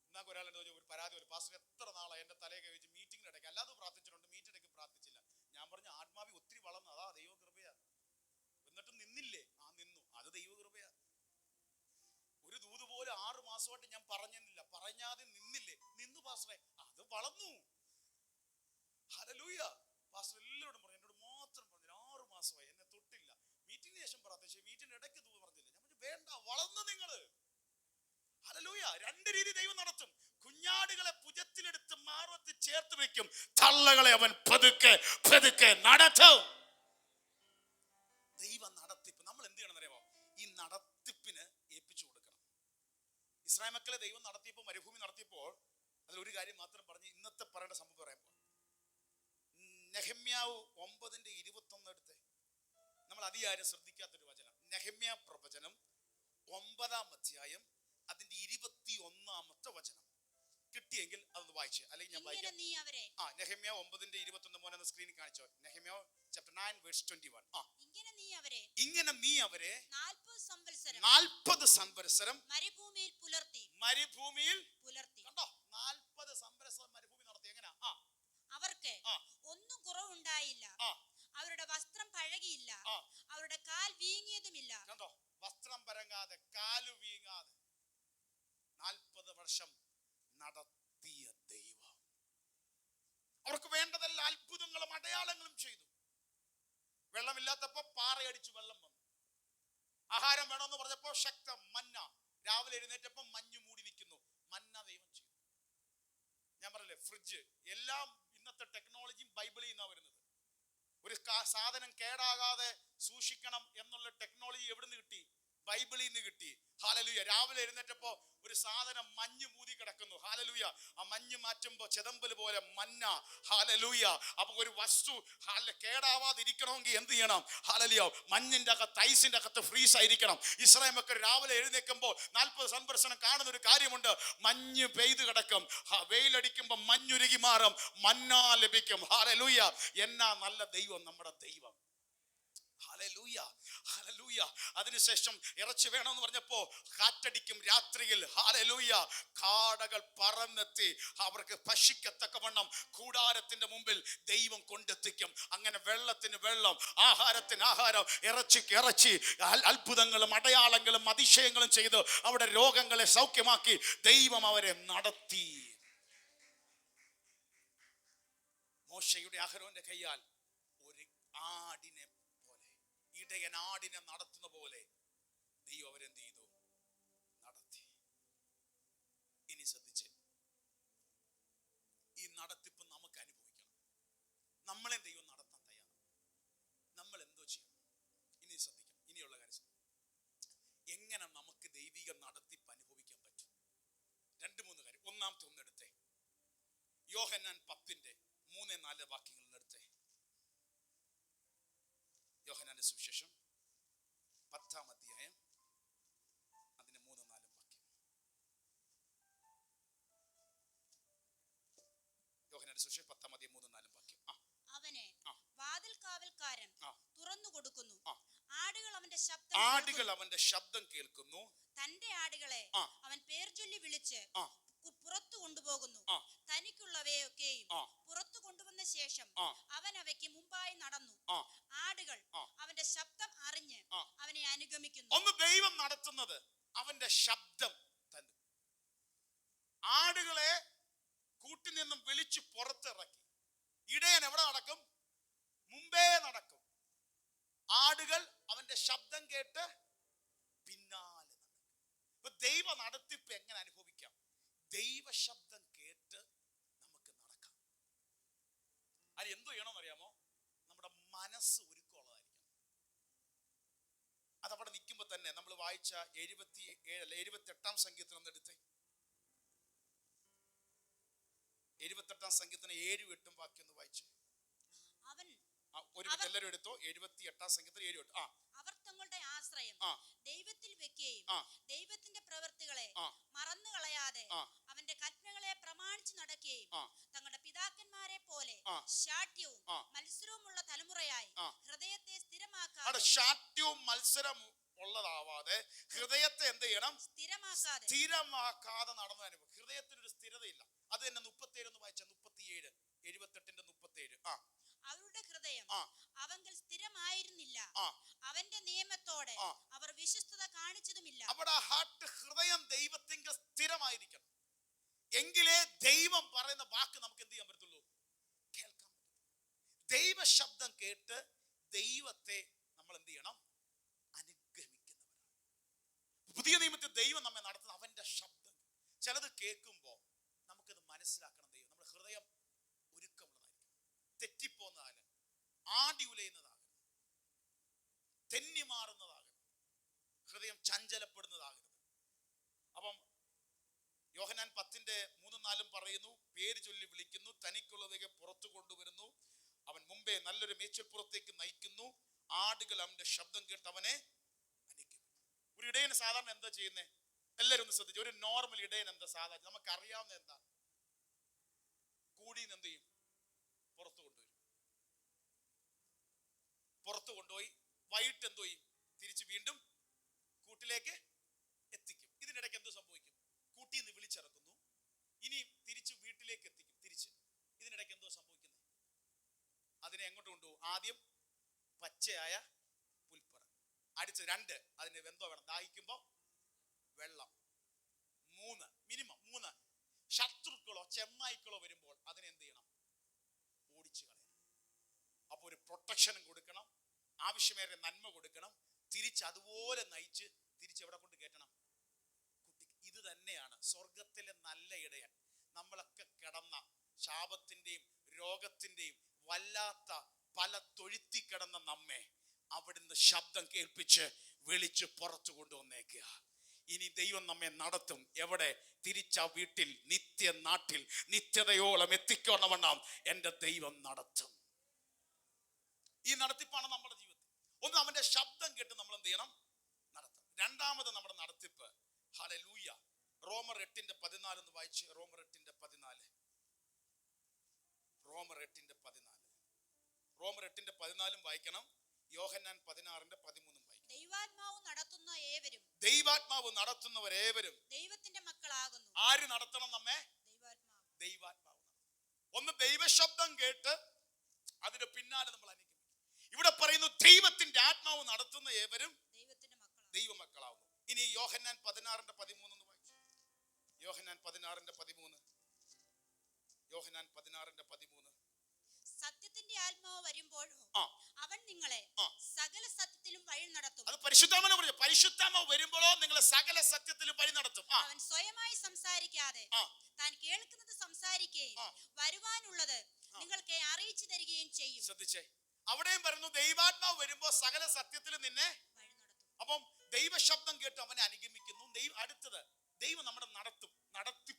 എന്നാ ഒരാളുടെ ഒരു പരാതി, ഒരു പാസ്റ്റർ എത്ര നാളായി എന്റെ തലയെ കൈവച്ച് മീറ്റിംഗിന് ഇടയ്ക്ക്, അല്ലാതെ പ്രാർത്ഥിച്ചിട്ടുണ്ട്, മീറ്റിംഗ് പ്രാർത്ഥിച്ചില്ല. ഞാൻ പറഞ്ഞു, ആത്മാവി ഒത്തിരി വളർന്നു, അതാ ദൈവകൃപയാ. എന്നിട്ടും നിന്നില്ലേ? നിന്നു, അത് ദൈവകൃപയാ. ഒരു ദൂത് പോലെ 6 മാസമായിട്ട് ഞാൻ പറഞ്ഞില്ല, പറഞ്ഞാതെ നിന്നില്ലേ? നിന്നു പാസ്റ്ററെ, അത് വളർന്നു. ഹല്ലേലൂയ. പാസ്റ്റർ എല്ലാവരോടും പറഞ്ഞു, എന്നോട് മാത്രം പറഞ്ഞു, 6 മാസമായി എന്നെ തൊട്ടില്ല. മീറ്റിംഗിന് ശേഷം പ്രാർത്ഥിച്ചു, മീറ്റിംഗിന് ഇടയ്ക്ക് ദൂത് പറഞ്ഞില്ല. ഞാൻ പറഞ്ഞു, വേണ്ട, വളർന്നു നിങ്ങള്. ഹല്ലേലൂയ. രണ്ട് രീതി ദൈവം നടത്തും. കുഞ്ഞാടുകളെ ഭുജത്തിലെടുത്ത് മാറത്ത് ചേർത്ത് വെക്കും, തള്ളകളെ അവൻ പതുക്കെ പതുക്കെ നടത്തും. ദൈവ നടത്തിപ്പ് നമ്മൾ എന്ത് ചെയ്യണം അറിയാമോ? ഈ നടത്തിപ്പിന് ഏൽപ്പിച്ചു കൊടുക്കണം. ഇസ്രായേൽ മക്കളെ ദൈവം നടത്തിയപ്പോൾ, മരുഭൂമി നടത്തിയപ്പോൾ, അതിലൊരു കാര്യം മാത്രം പറഞ്ഞ് ഇന്നത്തെ പറയേണ്ട സംഭവം പറയുമ്പോൾ, നെഹമ്യാവ് 9:21 എടുത്ത്, നമ്മൾ അധികാരം ശ്രദ്ധിക്കാത്തൊരു വചനം. നെഹമ്യ പ്രവചനം 9-ാം അധ്യായം അതിന്റെ 21-ാമത്തെ വചനം. കിട്ടിയെങ്കിൽ അതൊന്ന് വായിച്ചു, അല്ലെങ്കിൽ ഞാൻ വായിക്കാം. നെഹമ്യ 9:21 മോനെ സ്ക്രീനിൽ കാണിച്ചോ. നെഹമ്യ chapter 9:21. ഇങ്ങനെ നീ അവരെ 40 സംവത്സരം മരുഭൂമിയിൽ പുലർത്തി. കണ്ടോ, 40 സംവത്സരം മരുഭൂമി നടത്തി. എങ്ങനെ? അവർക്ക് ഒന്നും കുറവുണ്ടായില്ല, അവരുടെ വസ്ത്രം പഴകിയില്ല, അവരുടെ കാൽ വീങ്ങിയതുമില്ല. കണ്ടോ, വസ്ത്രം പരങ്ങാതെ, കാല് വീങ്ങാതെ 40 വർഷം നടത്തിയ ദൈവം അവർക്ക് വേണ്ടതെല്ലാം അത്ഭുതങ്ങളും അടയാളങ്ങളും ചെയ്തു. വെള്ളമില്ലാത്തപ്പോ പാറയടിച്ചു വെള്ളം വന്നു. ആഹാരം വേണമെന്ന് പറഞ്ഞപ്പോ ശക്തം മന്ന. രാവിലെ എഴുന്നേറ്റപ്പോ മഞ്ഞു മൂടി നിൽക്കുന്നു. മന്ന ദൈവം ചെയ്തു. ഞാൻ പറഞ്ഞില്ലേ, ഫ്രിഡ്ജ്, എല്ലാം ഇന്നത്തെ ടെക്നോളജിയും ബൈബിളിൽ നിന്നാ വരുന്നത്. ഒരു സാധനം കേടാകാതെ സൂക്ഷിക്കണം എന്നുള്ള ടെക്നോളജി എവിടുന്ന് കിട്ടി? ബൈബിളിൽ നിന്ന് കിട്ടി. ഹല്ലേലൂയ. രാവിലെ എഴുന്നേറ്റപ്പോ ഒരു സാധനം മഞ്ഞ് മൂടി കിടക്കുന്നു. ഹല്ലേലൂയ. ആ മഞ്ഞ് മാറ്റുമ്പോ ചെതമ്പല് പോലെ മന്ന. ഹല്ലേലൂയ. അപ്പൊ ഒരു വസ്തു കേടാവാതിരിക്കണമെങ്കിൽ എന്ത് ചെയ്യണം? ഹല്ലേലൂയ. മഞ്ഞിന്റെ അകത്ത്, ഐസിന്റെ അകത്ത് ഫ്രീസ് ആയിരിക്കണം. ഇസ്രായേൽ മക്കൾ രാവിലെ എഴുന്നേൽക്കുമ്പോൾ 40 സംവത്സരം കാണുന്ന ഒരു കാര്യമുണ്ട്. മഞ്ഞ് പെയ്ത് കിടക്കും. വെയിലടിക്കുമ്പോ മഞ്ഞുരുകി മാറും, മന്ന ലഭിക്കും. ഹല്ലേലൂയ. എന്നാ നല്ല ദൈവം നമ്മുടെ ദൈവം. Hallelujah, hallelujah. അതിനുശേഷം ഇറച്ചി വേണമെന്ന് പറഞ്ഞപ്പോ കാറ്റടിക്കും രാത്രിയിൽ. ഹല്ലേലൂയ. കാടകൾ പറന്നെത്തി അവർക്ക് ഭക്ഷിക്കത്തക്കവണ്ണം കൂടാരത്തിന്റെ മുമ്പിൽ ദൈവം കൊണ്ടെത്തിക്കും. അങ്ങനെ വെള്ളത്തിന് വെള്ളം, ആഹാരത്തിന് ആഹാരം, ഇറച്ചിക്ക് ഇറച്ചി, അത്ഭുതങ്ങളും അടയാളങ്ങളും അതിശയങ്ങളും ചെയ്ത് അവിടെ രോഗങ്ങളെ സൗഖ്യമാക്കി ദൈവം അവരെ നടത്തി. മോശയുടെ അഹരോന്റെ കയ്യാൽ ഒരു ആടിനെ പോലെ, ഇടയൻ ആടിനെ നടത്തുന്ന പോലെ ദൈവം അവരെന്ത് ചെയ്തു? നടത്തി. ഇനി ശ്രദ്ധിച്ച്, ഈ നടത്തിപ്പ് നമുക്ക് അനുഭവിക്കണം. നമ്മളെ ദൈവം നടത്താൻ തയ്യാറാണ്. നമ്മൾ എന്തോ ചെയ്യണം? ഇനി ശ്രദ്ധിക്കാം. ഇനിയുള്ള കാര്യം, എങ്ങനെ നമുക്ക് ദൈവിക നടത്തിപ്പ് അനുഭവിക്കാൻ പറ്റും? 2-3 കാര്യം. ഒന്നാമത്തെ ഒന്നെടുത്തേ, യോഹന്നാൻ 10:3-4 വാക്യങ്ങൾ എടുത്തേ. യോഹന്നാന്റെ സുവിശേഷം 10-ാം അധ്യായം അതിന്റെ 3-4 വാക്യം. യോഹന്നാന്റെ സുവിശേഷം 10-ാം അധ്യായം 3-4 വാക്യം. അവന് ആ. വാതിൽ കാവൽക്കാരൻ ആ. തുറന്നു കൊടുക്കുന്നു. ആ. ആടുകൾ അവന്റെ ശബ്ദം കേൾക്കുന്നു. തന്റെ ആടുകളെ ആ. അവൻ പേർ ചൊല്ലി വിളിച്ച് ആ. പുറത്തു കൊണ്ടുപോകുന്നു. ആ. തനിക്കുള്ളവയൊക്കെയും ആ. പുറത്തു കൊണ്ടുവന്ന ശേഷം ആ. അവൻ അവയ്ക്ക് മുമ്പായി നടന്നു. ആ. ആടുകൾ ആ. അവന്റെ ശബ്ദം അറിഞ്ഞ് ആ. അവനെ അനുഗമിക്കുന്നു. ഒന്ന് ദൈവം നടത്തുന്നത് അവന്റെ ശബ്ദം തന്നെ. ആടുകളെ കൂട്ടിൽ നിന്നും വിളിച്ചു പുറത്തിറക്കി. ഇടയൻ എവിടെ നടക്കും? മുമ്പേ നടക്കും. ആടുകൾ അവന്റെ ശബ്ദം കേട്ട് പിന്നാലെ നടക്കും. ഇപ്പൊ ദൈവ നടത്തിപ്പ് എങ്ങനെ അനുഭവിക്കാം? ദൈവ ശബ്ദം കേട്ട് നമുക്ക് നടക്കാം. അത് എന്തോ ചെയ്യണമെന്ന് അറിയാമോ? നമ്മുടെ മനസ്സ് ഒരുക്കമുള്ളതായിരിക്കണം. അതവിടെ നിൽക്കുമ്പോ തന്നെ നമ്മൾ വായിച്ച 78 സംഗീതം എടുത്തേ. 78 സംഗീതത്തിന് 7, 8 വാക്യം ഒന്ന് വായിച്ചു. എല്ലാവരും എടുത്തോ. 78 സംഗീതത്തിന് 7, 8. അവർ തങ്ങളുടെ ആശ്രയം ദൈവത്തിൽ വെക്കുകയും ദൈവത്തിന്റെ പ്രവൃത്തികളെ മറന്നു കളയാതെ അവന്റെ കൽപ്പനകളെ പ്രമാണിച്ചു നടക്കുകയും തങ്ങളുടെ പിതാക്കന്മാരെ പോലെ ശാഠ്യവും മത്സരവുമുള്ള തലമുറയായി ഹൃദയത്തെ ശാഠ്യവും മത്സരം ഉള്ളതാവാതെ ഹൃദയത്തെ എന്ത് ചെയ്യണം? സ്ഥിരമാക്കാതെ നടന്നു അനുഭവം. ഹൃദയത്തിനൊരു സ്ഥിരതയില്ല. അത് തന്നെ 37 ഒന്ന് വായിച്ച. 47, 78ന്റെ 47. അവരുടെ ഹൃദയം അവങ്കൽ സ്ഥിരമായിരുന്നില്ല. അവന്റെ നിയമത്തോടെ അവർ വിശ്വസ്തത കാണിച്ചതുമില്ല. അവിടെ ഹൃദയം ദൈവത്തിന്റെ സ്ഥിരമായിരിക്കണം. എങ്കിലേ ദൈവം പറയുന്ന വാക്ക് നമുക്ക് എന്ത് ചെയ്യാൻ പറ്റത്തുള്ളൂ? കേൾക്കാൻ പറ്റും. ദൈവ ശബ്ദം കേട്ട് ദൈവത്തെ നമ്മൾ എന്ത് ചെയ്യണം? അനുഗമിക്കുന്നവരാണ്. പുതിയ നിയമത്തിൽ ദൈവം നമ്മെ നടത്തുന്ന അവന്റെ ശബ്ദം. ചിലത് കേൾക്കുമ്പോ നമുക്കത് മനസ്സിലാക്കണം. ദൈവം നമ്മുടെ ഹൃദയം ഒരുക്കമുള്ളതായിരിക്കണം. തെറ്റിപ്പോന്നതാകരുത്, ആടി ഉലയുന്നതാകരുത്, തെന്നി മാറുന്നതാകരുത്, ഹൃദയം ചഞ്ചലപ്പെടുന്നതാകരുത്. അപ്പം യോഹന്നാൻ 10:3-4 പറയുന്നു, പേര് ചൊല്ലി വിളിക്കുന്നു, തനിക്കുള്ളവയെ പുറത്തു കൊണ്ടുവരുന്നു, അവൻ മുമ്പേ നല്ലൊരു മേച്ചിൽപ്പുറത്തേക്ക് നയിക്കുന്നു, ആടുകൾ അവന്റെ ശബ്ദം കേട്ട് അവനെ അനുഗമിക്കും. ഒരു ഇടയന് സാധാരണ എന്താ ചെയ്യുന്നേ? എല്ലാവരും ഒന്ന് ശ്രദ്ധിച്ചു. ഒരു നോർമൽ ഇടയൻ എന്താ സാധാരണ? നമുക്ക് അറിയാവുന്ന എന്താ? കൂടിന്ന് എന്ത് ചെയ്യും? പുറത്തു കൊണ്ടുവരും. പുറത്തു കൊണ്ടുപോയി വൈകിട്ട് എന്തോ ചെയ്യും? തിരിച്ച് വീണ്ടും കൂട്ടിലേക്ക് എത്തിക്കും. ഇതിനിടയ്ക്ക് എന്ത് സംഭവിക്കും? കൂട്ടിൽ നിന്ന് വിളിച്ചിറക്കുന്നു, ഇനി തിരിച്ച് വീട്ടിലേക്ക് എത്തിക്കും. തിരിച്ച് ഇതിനിടയ്ക്ക് എന്തോ സംഭവിക്കുന്നത്? അതിനെ എങ്ങോട്ട് കൊണ്ടുപോകും? ആദ്യം പച്ചയായ പുൽപ്പറ, അടിച്ച് 2 അതിന് വെന്തോ വേണം, ദാഹിക്കുമ്പോ വെള്ളം, 3 മിനിമം 3 ശത്രുക്കളോ ചെന്നായ്ക്കളോ വരുമ്പോൾ അതിനെന്ത് ചെയ്യണം? ഓടിച്ചു കളയണം. അപ്പൊ ഒരു പ്രൊട്ടക്ഷനും കൊടുക്കണം, ആവശ്യമേറെ നന്മ കൊടുക്കണം, തിരിച്ച് അതുപോലെ നയിച്ച് തിരിച്ച് എവിടെ കൊണ്ട് കയറ്റണം? കുട്ടി. ഇത് തന്നെയാണ് സ്വർഗത്തിലെ നല്ല ഇടയൻ. നമ്മളൊക്കെ കിടന്ന ശാപത്തിന്റെയും രോഗത്തിന്റെയും വല്ലാത്ത പല തൊഴുത്തി കിടന്ന നമ്മെ അവിടുന്ന് ശബ്ദം കേൾപ്പിച്ച് വിളിച്ച് പുറത്തു കൊണ്ടുവന്നേക്കുക. ഇനി ദൈവം നമ്മെ നടത്തും. എവിടെ? തിരിച്ച വീട്ടിൽ, നിത്യ നാട്ടിൽ, നിത്യതയോളം എത്തിക്കണമെന്നാം എൻ്റെ ദൈവം നടത്തും. ഈ നടത്തിപ്പാണ് നമ്മുടെ ജീവിതത്തിൽ. ഒന്ന്, അവന്റെ ശബ്ദം കേട്ട് നമ്മൾ എന്ത് ചെയ്യണം? നടത്തും. രണ്ടാമത് നമ്മുടെ നടത്തിപ്പ്, ഹല്ലേലൂയ, റോമർ 8:14 എന്ന് വായിച്ച്. റോമർ 8:14. റോമർ 8:14 വായിക്കണം. യോഹന്നാൻ 16:13 വായിക്കണം. ദൈവാത്മാവ് നടത്തുന്നവരേവരും ദൈവത്തിന്റെ മക്കളാകുന്നു. ആര് നടത്തണം നമ്മെ? ദൈവാത്മാവ്. ഒന്ന് ദൈവശബ്ദം കേട്ട് അതിന് പിന്നാലെ നമ്മൾ അനുഗമിക്കും. ഇവിടെ പറയുന്നു ദൈവത്തിന്റെ ആത്മാവ് നടത്തുന്ന ഏവരും ദൈവമക്കളാകുന്നു. ഇനി യോഹന്നാൻ 16:13 എന്ന് വായിച്ചു. യോഹന്നാൻ 16:13. യോഹന്നാൻ 16:13. സത്യത്തിന്റെ ആത്മാവ് വരുമ്പോഴോ അവൻ നിങ്ങളെ സകല സത്യത്തിലും വഴി നടത്തും. അത് പരിശുദ്ധാത്മാവിനെ കുറിച്ച്. പരിശുദ്ധാത്മാവ് വരുമ്പോഴോ നിങ്ങളെ സകല സത്യത്തിലും വഴി നടത്തും. അവൻ സ്വയമായി സംസാരിക്കാതെ താൻ കേൾക്കുന്നത് സംസാരിക്കുകയും വരുവാനുള്ളത് നിങ്ങൾക്ക് അറിയിച്ചു തരികയും ചെയ്യും. ശ്രദ്ധിച്ചേ, അവിടെയും പറയുന്നു ദൈവാത്മാവ് വരുമ്പോ സകല സത്യത്തിലും നിന്നെ വഴി നടത്തും. അപ്പം ദൈവശബ്ദം കേട്ട് അവനെ അനുഗമിക്കുന്നു. അടുത്തത് ദൈവം നമ്മുടെ നടത്തി